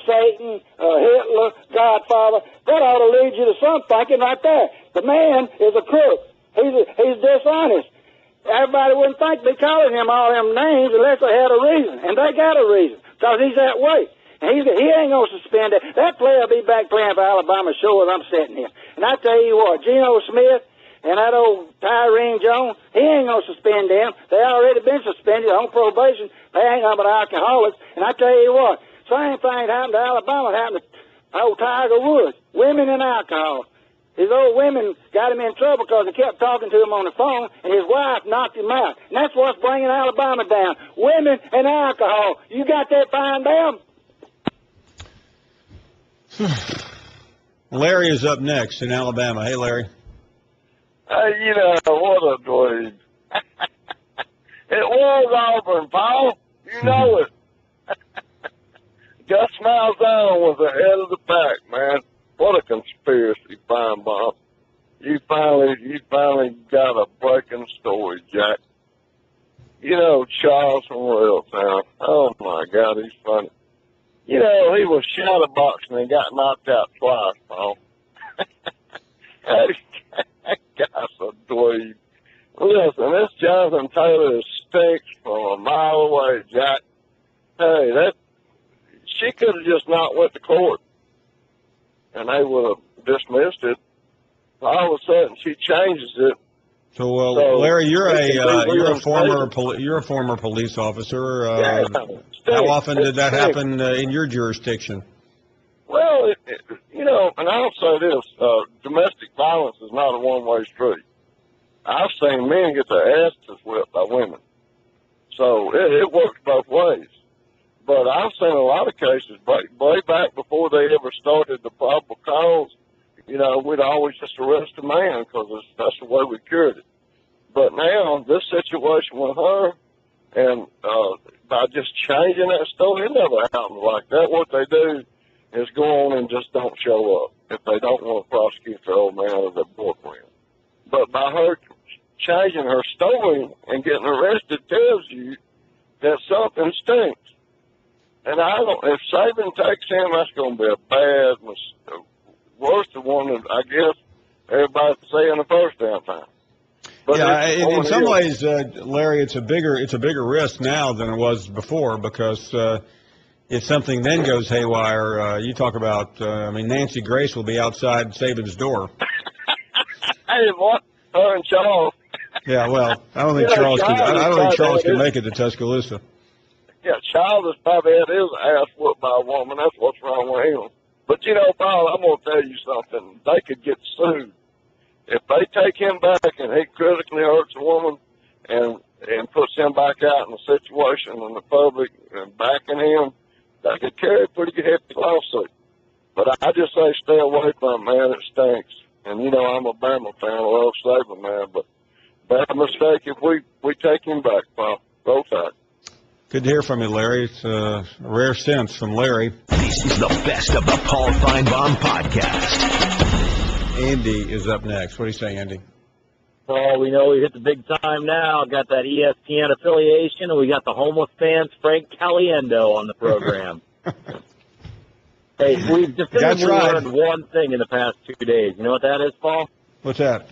Satan, Hitler, Godfather, that ought to lead you to some thinking right there. The man is a crook. He's dishonest. Everybody wouldn't think they calling him all them names unless they had a reason. And they got a reason, because he's that way. And he ain't going to suspend it. That player will be back playing for Alabama sure as I'm sitting here. And I tell you what, Geno Smith and that old Tyrone Jones, he ain't going to suspend them. They already been suspended on probation. They ain't nothing but alcoholics. And I tell you what, same thing happened to Alabama. It happened to old Tiger Woods. Women and alcohol. His old women got him in trouble because he kept talking to him on the phone, and his wife knocked him out. And that's what's bringing Alabama down. Women and alcohol. You got that Finebaum? Larry is up next in Alabama. Hey, Larry. You know, what a dweeb. It was Auburn, Paul. You know it. Gus Malzahn was ahead of the pack, man. What a conspiracy, Finebaum. You finally got a breaking story, Jack. You know, Charles from Railtown. Oh, my God, he's funny. You know, he was shadowboxing and got knocked out twice, Paul. That guy's a dweeb. Listen, this Jonathan Taylor stinks from a mile away, Jack. Hey, she could have just not went to court, and they would have dismissed it. All of a sudden, she changes it. So, Larry, you're a former police officer. How often did that happen in your jurisdiction? Well, you know, and I'll say this: domestic violence is not a one-way street. I've seen men get their asses whipped by women, so it works both ways. But I've seen a lot of cases way back before they ever started the probable cause. You know, we'd always just arrest a man because that's the way we cured it. But now, this situation with her, and by just changing that story, it never happens like that. What they do is go on and just don't show up if they don't want to prosecute their old man or their boyfriend. But by her changing her story and getting arrested tells you that something stinks. And if Saban takes him, that's going to be a bad mistake. Worse than one that I guess everybody's saying the first damn time. But yeah, in some ways, Larry, it's a bigger risk now than it was before because if something then goes haywire, you talk about. Nancy Grace will be outside Saban's door. Hey, what? Her and Charles. Yeah, well, I don't think Charles can. I don't think Charles can make it to Tuscaloosa. Yeah, Charles has probably had his ass whooped by a woman. That's what's wrong with him. But, you know, Paul, I'm going to tell you something. They could get sued. If they take him back and he critically hurts a woman and puts him back out in the situation in the public and backing him, they could carry a pretty hefty lawsuit. But I just say stay away from it, man. It stinks. And, you know, I'm a Bama fan. I love Saban, man. But bad mistake if we take him back, Paul. Roll Tide. Good to hear from you, Larry. It's a rare sense from Larry. This is the best of the Paul Finebaum podcast. Andy is up next. What do you say, Andy? Oh, we know we hit the big time now. Got that ESPN affiliation, and we got the homeless fans Frank Caliendo on the program. Hey, we've definitively learned one thing in the past 2 days. You know what that is, Paul? What's that?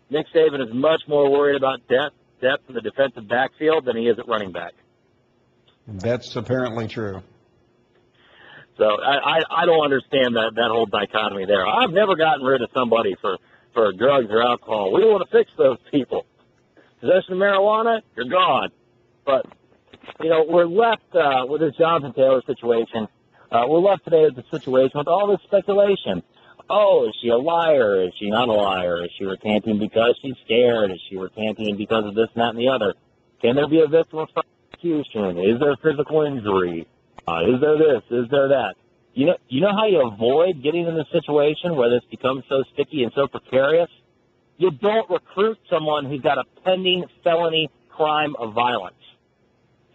Nick Saban is much more worried about death depth in the defensive backfield than he is at running back. That's apparently true. So I don't understand that whole dichotomy there. I've never gotten rid of somebody for drugs or alcohol. We don't want to fix those people. Possession of marijuana, you're gone. But, we're left with this Jonathan Taylor situation. We're left today with the situation with all this speculation. Oh, is she a liar? Is she not a liar? Is she recanting because she's scared? Is she recanting because of this, and that, and the other? Can there be a victim of prosecution? Is there physical injury? Is there this? Is there that? You know how you avoid getting in this situation where this becomes so sticky and so precarious? You don't recruit someone who's got a pending felony crime of violence.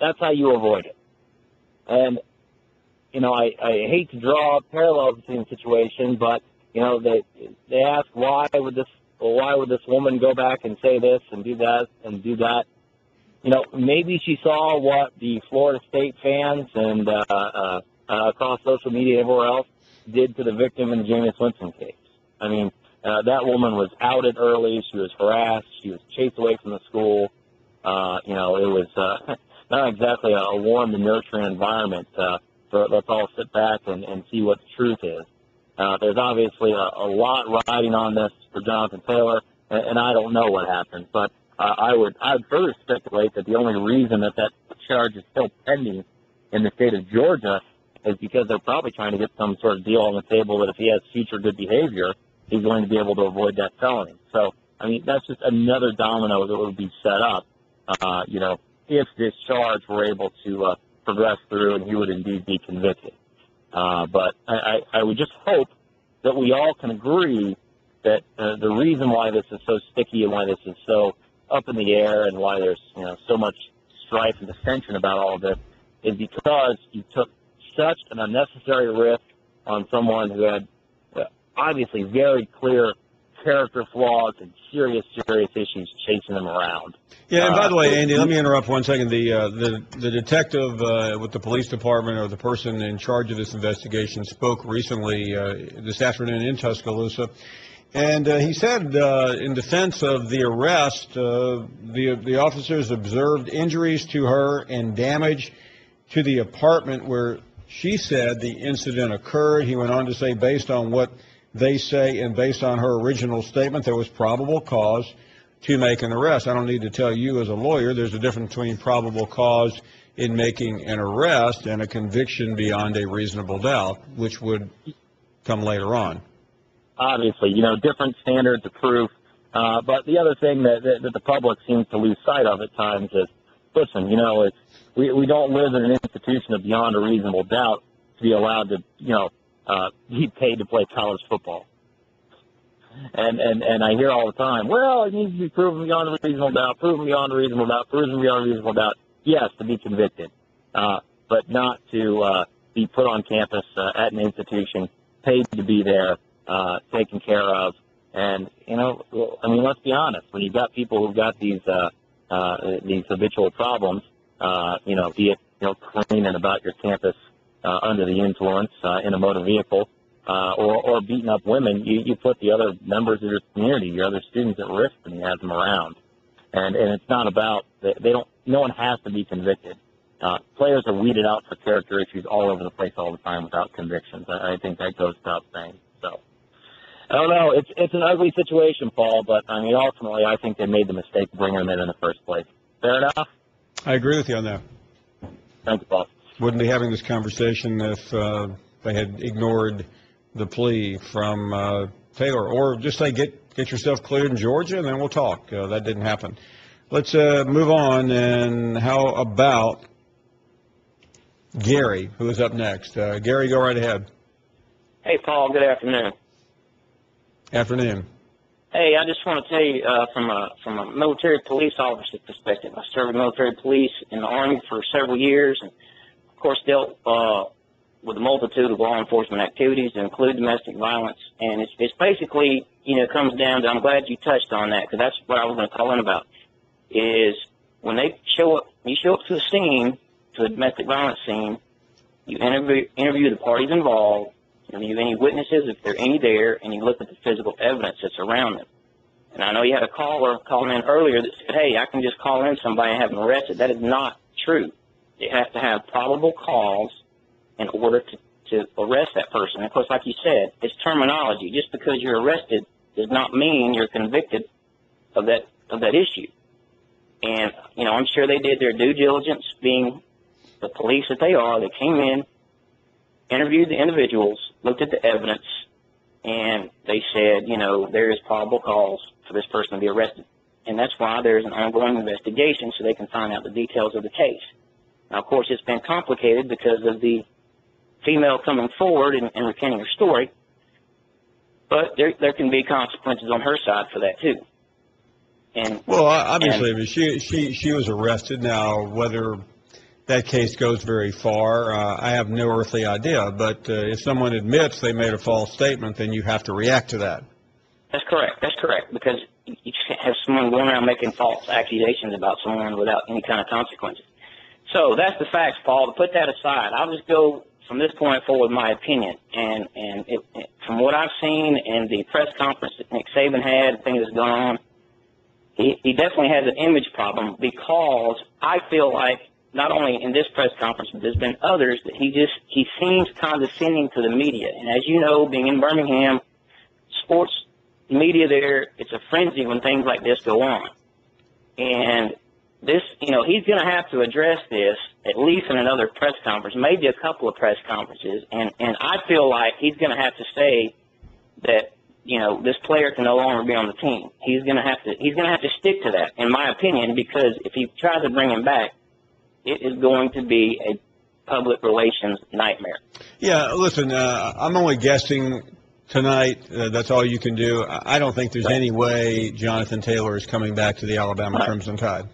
That's how you avoid it. And, I hate to draw parallels between situations, but, they ask why would this woman go back and say this and do that and do that? Maybe she saw what the Florida State fans and across social media and everywhere else did to the victim in the Jameis Winston case. I mean, that woman was outed early. She was harassed. She was chased away from the school. It was not exactly a warm and nurturing environment. So let's all sit back and see what the truth is. There's obviously a lot riding on this for Jonathan Taylor, and I don't know what happened. But I would further speculate that the only reason that charge is still pending in the state of Georgia is because they're probably trying to get some sort of deal on the table that if he has future good behavior, he's going to be able to avoid that felony. So, I mean, that's just another domino that would be set up, if this charge were able to progress through and he would indeed be convicted. But I would just hope that we all can agree that the reason why this is so sticky and why this is so up in the air and why there's so much strife and dissension about all of this is because you took such an unnecessary risk on someone who had obviously very clear character flaws and serious issues chasing them around. Yeah, and by the way, Andy, let me interrupt 1 second. The detective with the police department or the person in charge of this investigation spoke recently this afternoon in Tuscaloosa, and he said in defense of the arrest, the officers observed injuries to her and damage to the apartment where she said the incident occurred. He went on to say, based on what they say and based on her original statement, there was probable cause to make an arrest. I don't need to tell you as a lawyer, there's a difference between probable cause in making an arrest and a conviction beyond a reasonable doubt, which would come later on. Obviously, different standards of proof. But the other thing that the public seems to lose sight of at times is, listen, we don't live in an institution of beyond a reasonable doubt to be allowed to, be paid to play college football. And I hear all the time, well, it needs to be proven beyond a reasonable doubt, proven beyond a reasonable doubt, proven beyond a reasonable doubt. Yes, to be convicted, but not to be put on campus at an institution, paid to be there, taken care of. And, let's be honest, when you've got people who've got these habitual problems, be it, cleaning about your campus under the influence in a motor vehicle, or beating up women, you put the other members of your community, your other students at risk when you have them around. And it's not about, no one has to be convicted. Players are weeded out for character issues all over the place all the time without convictions. I think that goes without saying. So, I don't know. It's an ugly situation, Paul, but, ultimately, I think they made the mistake of bringing him in the first place. Fair enough? I agree with you on that. Thank you, Paul. Wouldn't be having this conversation if they had ignored the plea from Taylor, or just say get yourself cleared in Georgia and then we'll talk. That didn't happen. Let's move on. And how about Gary, who is up next? Gary, go right ahead. Hey, Paul. Good afternoon. Afternoon. Hey, I just want to tell you from a military police officer perspective. I served in military police in the Army for several years, and of course dealt with a multitude of law enforcement activities that include domestic violence. And it's basically, comes down to, I'm glad you touched on that, because that's what I was going to call in about, is when they show up to a scene, to a domestic violence scene, you interview the parties involved, interview any witnesses if there are any there, and you look at the physical evidence that's around them. And I know you had a caller calling in earlier that said, hey, I can just call in somebody and have them arrested. That is not true. You have to have probable cause in order to arrest that person. And of course, like you said, it's terminology. Just because you're arrested does not mean you're convicted of that issue. And, you know, I'm sure they did their due diligence, being the police that they are. They came in, interviewed the individuals, looked at the evidence, and they said, you know, there is probable cause for this person to be arrested. And that's why there's an ongoing investigation so they can find out the details of the case. Now, of course, it's been complicated because of the female coming forward and recanting her story, but there can be consequences on her side for that, too. And, well, obviously, I mean, she was arrested. Now, whether that case goes very far, I have no earthly idea. But if someone admits they made a false statement, then you have to react to that. That's correct. That's correct, because you can't have someone going around making false accusations about someone without any kind of consequences. So that's the facts, Paul. To put that aside, I'll just go from this point forward my opinion. And from what I've seen in the press conference that Nick Saban had, things that's going on, he definitely has an image problem, because I feel like not only in this press conference, but there's been others that he seems condescending to the media. And as you know, being in Birmingham, sports media there, it's a frenzy when things like this go on. And this, you know, he's going to have to address this at least in another press conference, maybe a couple of press conferences. And I feel like he's going to have to say that, you know, this player can no longer be on the team. He's going to have to stick to that, in my opinion, because if he tries to bring him back, it is going to be a public relations nightmare. Yeah, listen, I'm only guessing tonight. That's all you can do. I don't think there's any way Jonathan Taylor is coming back to the Alabama Crimson Tide.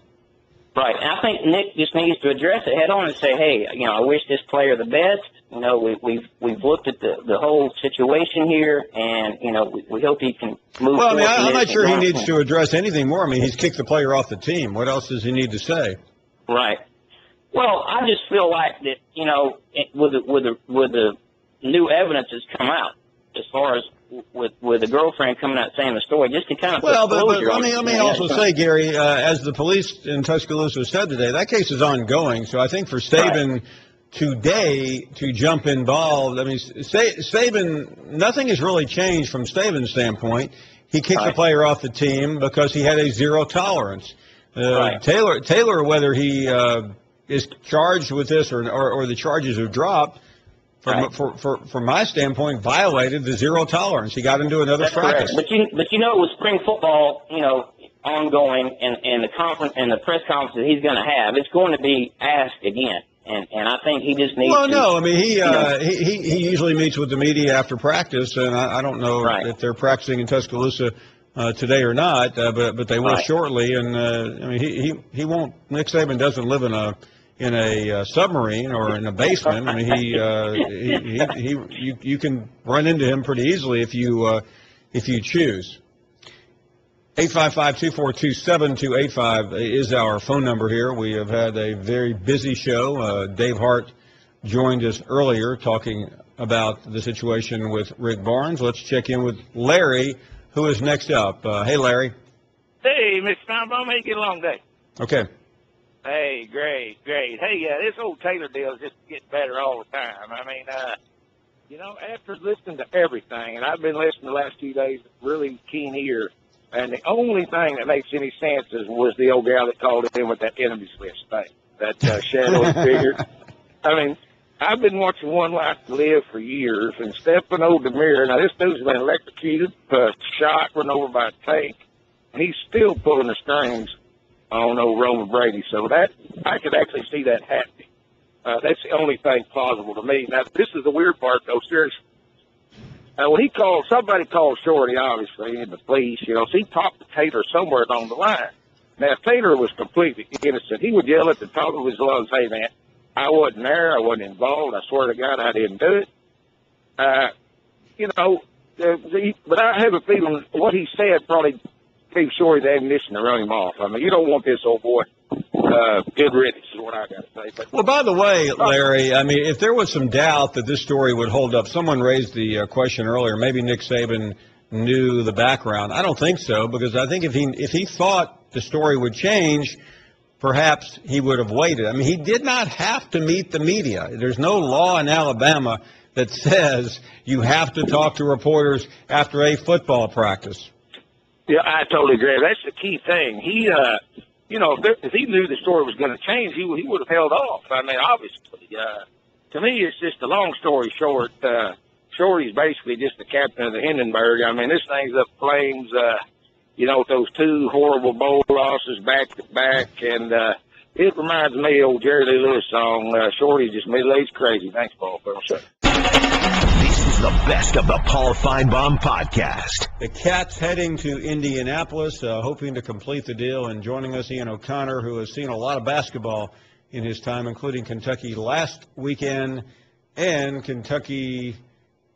Right, and I think Nick just needs to address it head on and say, hey, you know, I wish this player the best. You know, we've looked at the whole situation here, and, you know, we hope he can move forward. Well, I mean, I'm not sure he needs to address anything more. I mean, he's kicked the player off the team. What else does he need to say? Right. Well, I just feel like that, you know, with the new evidence that's come out, as far as with the girlfriend coming out saying the story, just to kind of but let me also say, Gary, as the police in Tuscaloosa said today, that case is ongoing. So I think for Saban today to jump involved, I mean, Saban, nothing has really changed from Saban's standpoint. He kicked the player off the team because he had a zero tolerance. Taylor, whether he is charged with this or the charges are dropped, from my standpoint, violated the zero tolerance. He got into another practice. But you know, with spring football, you know, ongoing and the conference and the press conference that he's going to have, it's going to be asked again. And I think he just needs. Well, no, I mean he usually meets with the media after practice, and I don't know if they're practicing in Tuscaloosa today or not, but they will shortly. And I mean he won't. Nick Saban doesn't live in a submarine or in a basement. I mean, you can run into him pretty easily if you choose. 855-242-7285 is our phone number here. We have had a very busy show. Dave Hart joined us earlier talking about the situation with Rick Barnes. Let's check in with Larry, who is next up. Hey, Larry. Hey, Mr. Finebaum, how you get along today? Okay. Hey, great. Hey, this old Taylor deal is just getting better all the time. I mean, you know, after listening to everything, and I've been listening the last few days, really keen ear, and the only thing that makes any sense was the old gal that called in with that enemies list thing, that shadowy figure. I mean, I've been watching One Life to Live for years, and Stefano DeMire, now this dude's been electrocuted, shot, run over by a tank, and he's still pulling the strings on old Roman Brady. So that I could actually see that happening. That's the only thing plausible to me. Now, this is the weird part, though, seriously. When somebody called Shorty, obviously, in the police, you know, so he talked to Taylor somewhere along the line. Now, if Taylor was completely innocent, he would yell at the top of his lungs, hey, man, I wasn't there, I wasn't involved, I swear to God I didn't do it. You know, but I have a feeling what he said probably gave Shorty the ammunition to run him off. I mean, you don't want this old boy. Good riddance is what I got to say. But, well, by the way, Larry, I mean, if there was some doubt that this story would hold up, someone raised the question earlier, maybe Nick Saban knew the background. I don't think so, because I think if he thought the story would change, perhaps he would have waited. I mean, he did not have to meet the media. There's no law in Alabama that says you have to talk to reporters after a football practice. Yeah, I totally agree. That's the key thing. He, if he knew the story was going to change, he would have held off. I mean, obviously. To me, it's just a long story short. Shorty's basically just the captain of the Hindenburg. I mean, this thing's up flames, with those two horrible bowl losses back to back. And it reminds me of old Jerry Lee Lewis song, Shorty's just middle-aged crazy. Thanks, Paul. This is the best of the Paul Finebaum podcast. The Cats heading to Indianapolis, hoping to complete the deal. And joining us, Ian O'Connor, who has seen a lot of basketball in his time, including Kentucky last weekend and Kentucky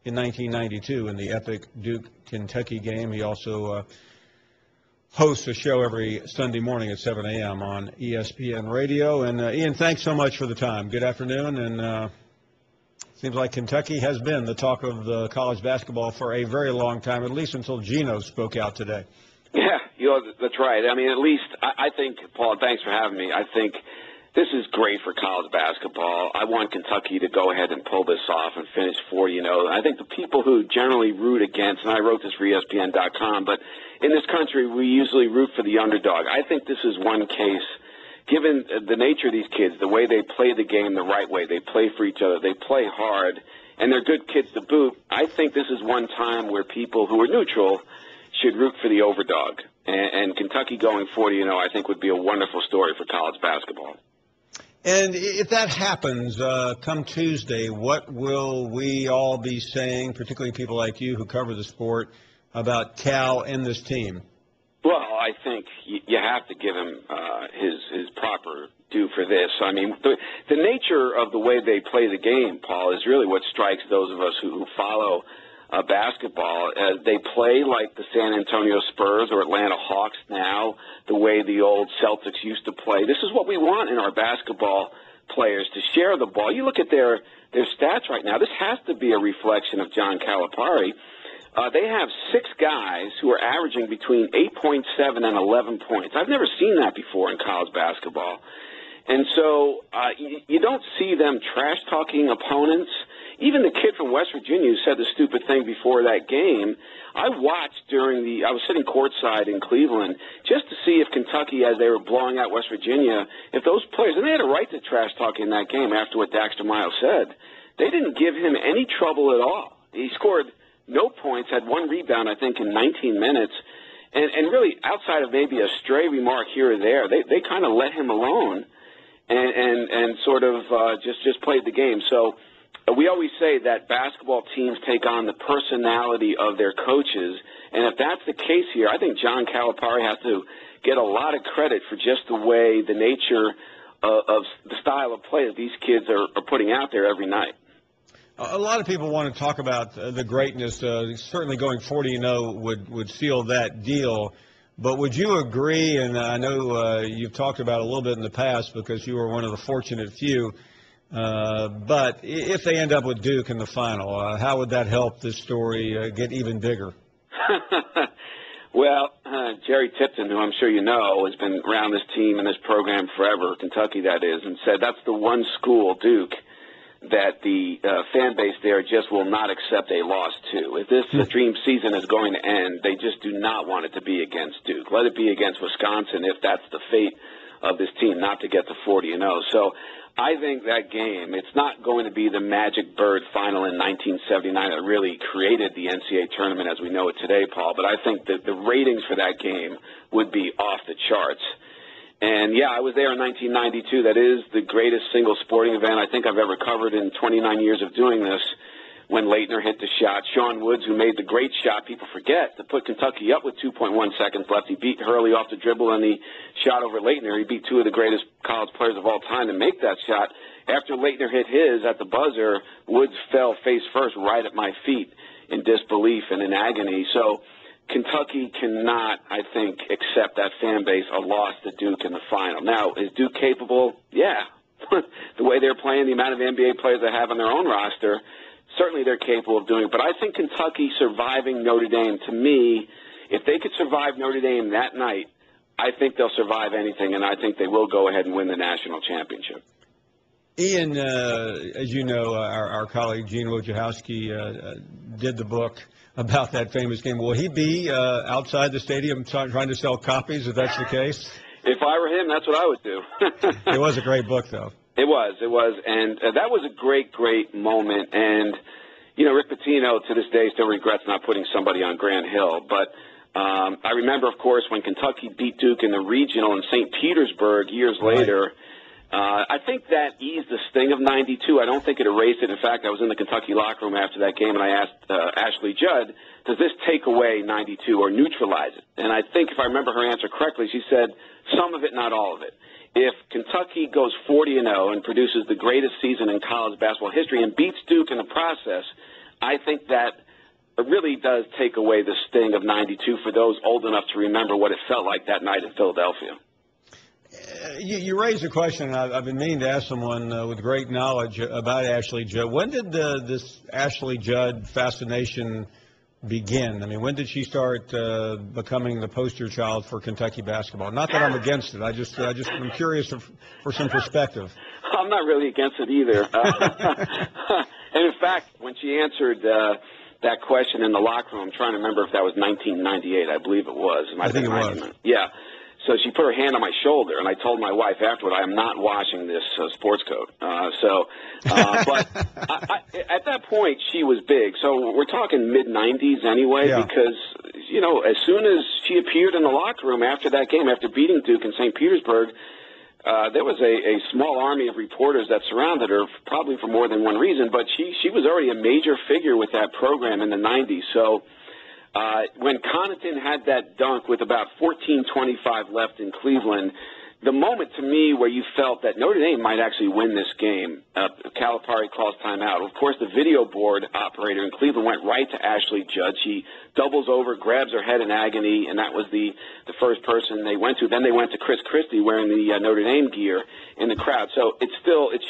in 1992 in the epic Duke-Kentucky game. He also hosts a show every Sunday morning at 7 a.m. on ESPN Radio. And, Ian, thanks so much for the time. Good afternoon. And seems like Kentucky has been the talk of college basketball for a very long time, at least until Gino spoke out today. Yeah, that's right. I mean, at least I think, Paul, thanks for having me. I think this is great for college basketball. I want Kentucky to go ahead and pull this off and finish 4-0. I think the people who generally root against, and I wrote this for ESPN.com, but in this country we usually root for the underdog. I think this is one case, given the nature of these kids, the way they play the game the right way, they play for each other, they play hard, and they're good kids to boot. I think this is one time where people who are neutral should root for the overdog. And Kentucky going 40-0, I think, would be a wonderful story for college basketball. And if that happens come Tuesday, what will we all be saying, particularly people like you who cover the sport, about Cal and this team? Well, I think you have to give him his proper due for this. I mean, the nature of the way they play the game, Paul, is really what strikes those of us who follow basketball. They play like the San Antonio Spurs or Atlanta Hawks now, the way the old Celtics used to play. This is what we want in our basketball players, to share the ball. You look at their stats right now. This has to be a reflection of John Calipari. They have 6 guys who are averaging between 8.7 and 11 points. I've never seen that before in college basketball. And so you don't see them trash-talking opponents. Even the kid from West Virginia who said the stupid thing before that game, I watched I was sitting courtside in Cleveland just to see if Kentucky, as they were blowing out West Virginia, if those players, and they had a right to trash-talk in that game after what Daxter Miles said, they didn't give him any trouble at all. He scored no points, had 1 rebound, I think, in 19 minutes. And really, outside of maybe a stray remark here or there, they kind of let him alone and sort of just played the game. So we always say that basketball teams take on the personality of their coaches. And if that's the case here, I think John Calipari has to get a lot of credit for just the way, the nature of the style of play that these kids are putting out there every night. A lot of people want to talk about the greatness. Certainly going 40-0 would seal that deal. But would you agree, and I know you've talked about it a little bit in the past because you were one of the fortunate few, but if they end up with Duke in the final, how would that help this story get even bigger? Well, Jerry Tipton, who I'm sure you know, has been around this team and this program forever, Kentucky that is, and said that's the one school, Duke, that the fan base there just will not accept a loss to. If this dream season is going to end, they just do not want it to be against Duke. Let it be against Wisconsin if that's the fate of this team, not to get to 40-0. So I think that game, it's not going to be the Magic Bird final in 1979 that really created the NCAA tournament as we know it today, Paul, but I think that the ratings for that game would be off the charts. And, yeah, I was there in 1992. That is the greatest single sporting event I think I've ever covered in 29 years of doing this, when Leitner hit the shot. Sean Woods, who made the great shot, people forget, to put Kentucky up with 2.1 seconds left. He beat Hurley off the dribble and he shot over Leitner. He beat 2 of the greatest college players of all time to make that shot. After Leitner hit his at the buzzer, Woods fell face first right at my feet in disbelief and in agony. So Kentucky cannot, I think, accept that fan base a loss to Duke in the final. Now, is Duke capable? Yeah. The way they're playing, the amount of NBA players they have on their own roster, certainly they're capable of doing it. But I think Kentucky surviving Notre Dame, to me, if they could survive Notre Dame that night, I think they'll survive anything, and I think they will go ahead and win the national championship. Ian, as you know, our colleague Gene Wojciechowski did the book about that famous game. Will he be outside the stadium trying to sell copies, if that's the case? If I were him, that's what I would do. It was a great book, though. It was, and that was a great moment. And, you know, Rick Pitino to this day still regrets not putting somebody on Grant Hill. But I remember, of course, when Kentucky beat Duke in the regional in St. Petersburg years later. I think that eased the sting of 92. I don't think it erased it. In fact, I was in the Kentucky locker room after that game, and I asked Ashley Judd, does this take away 92 or neutralize it? And I think if I remember her answer correctly, she said some of it, not all of it. If Kentucky goes 40-0 and produces the greatest season in college basketball history and beats Duke in the process, I think that it really does take away the sting of 92 for those old enough to remember what it felt like that night in Philadelphia. You raised a question. I've been meaning to ask someone with great knowledge about Ashley Judd. When did this Ashley Judd fascination begin? I mean, when did she start becoming the poster child for Kentucky basketball? Not that I'm against it. I'm curious for some perspective. I'm not really against it either. And in fact, when she answered that question in the locker room, I'm trying to remember if that was 1998. I believe it was. I think it was. Yeah. So she put her hand on my shoulder, and I told my wife afterward, I am not washing this sports coat. But at that point, she was big. So we're talking mid-'90s anyway, because, you know, as soon as she appeared in the locker room after that game, after beating Duke in St. Petersburg, there was a small army of reporters that surrounded her, probably for more than one reason, but she was already a major figure with that program in the 90s. So when Connaughton had that dunk with about 14:25 left in Cleveland, the moment to me where you felt that Notre Dame might actually win this game, Calipari calls timeout. Of course, the video board operator in Cleveland went right to Ashley Judd. She doubles over, grabs her head in agony, and that was the first person they went to. Then they went to Chris Christie wearing the Notre Dame gear in the crowd. So it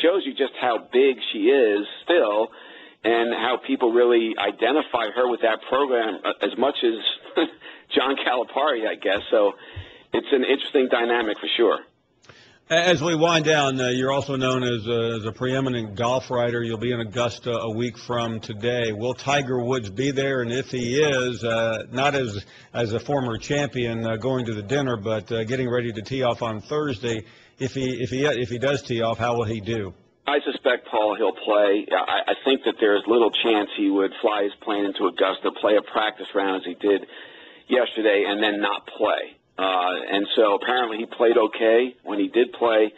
shows you just how big she is still, and how people really identify her with that program as much as John Calipari, I guess. So it's an interesting dynamic for sure. As we wind down, you're also known as a preeminent golf writer. You'll be in Augusta a week from today. Will Tiger Woods be there? And if he is, not as a former champion going to the dinner, but getting ready to tee off on Thursday, if he does tee off, how will he do? I suspect, Paul, he'll play. I think that there's little chance he would fly his plane into Augusta, play a practice round as he did yesterday, and then not play. And so apparently he played okay when he did play.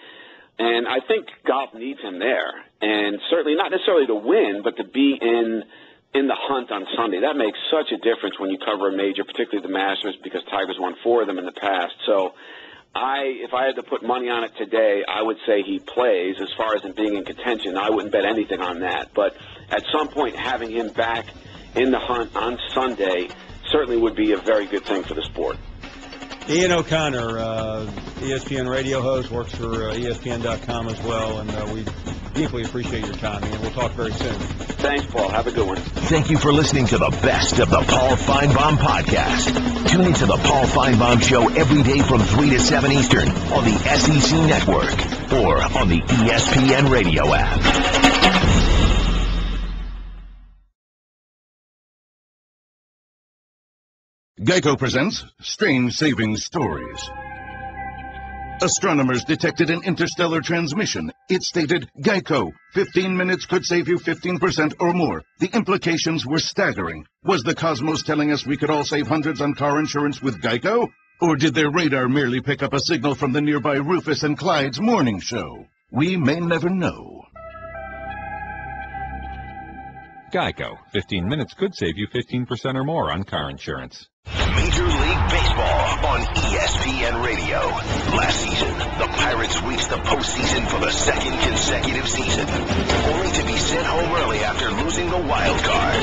And I think golf needs him there. And certainly not necessarily to win, but to be in the hunt on Sunday. That makes such a difference when you cover a major, particularly the Masters, because Tiger's won 4 of them in the past. So if I had to put money on it today, I would say he plays. As far as him being in contention, I wouldn't bet anything on that. But at some point, having him back in the hunt on Sunday certainly would be a very good thing for the sport. Ian O'Connor, ESPN radio host, works for ESPN.com as well, and we deeply appreciate your time, and we'll talk very soon. Thanks, Paul. Have a good one. Thank you for listening to the best of the Paul Finebaum podcast. Tune into the Paul Finebaum Show every day from 3 to 7 Eastern on the SEC Network or on the ESPN radio app. Geico presents Strange Savings Stories. Astronomers detected an interstellar transmission. It stated, Geico, 15 minutes could save you 15% or more. The implications were staggering. Was the cosmos telling us we could all save hundreds on car insurance with Geico? Or did their radar merely pick up a signal from the nearby Rufus and Clyde's morning show? We may never know. Geico. 15 minutes could save you 15% or more on car insurance. Major League Baseball on ESPN Radio. Last season, the Pirates reached the postseason for the second consecutive season, only to be sent home early after losing the wild card.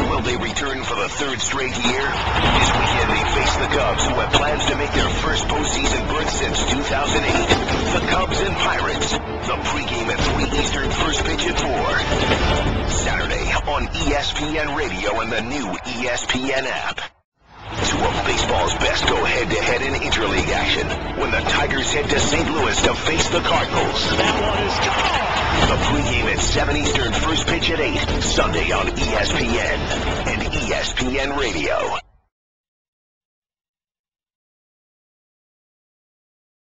Will they return for the third straight year? This weekend they face the Cubs, who have plans to make their first postseason berth since 2008. The Cubs and Pirates. The pregame at 3 Eastern, first pitch at 4. Saturday on ESPN Radio and the new ESPN app. Two of baseball's best go head-to-head in interleague action when the Tigers head to St. Louis to face the Cardinals. That one is gone. The pregame at 7 Eastern, first pitch at 8, Sunday on ESPN and ESPN Radio.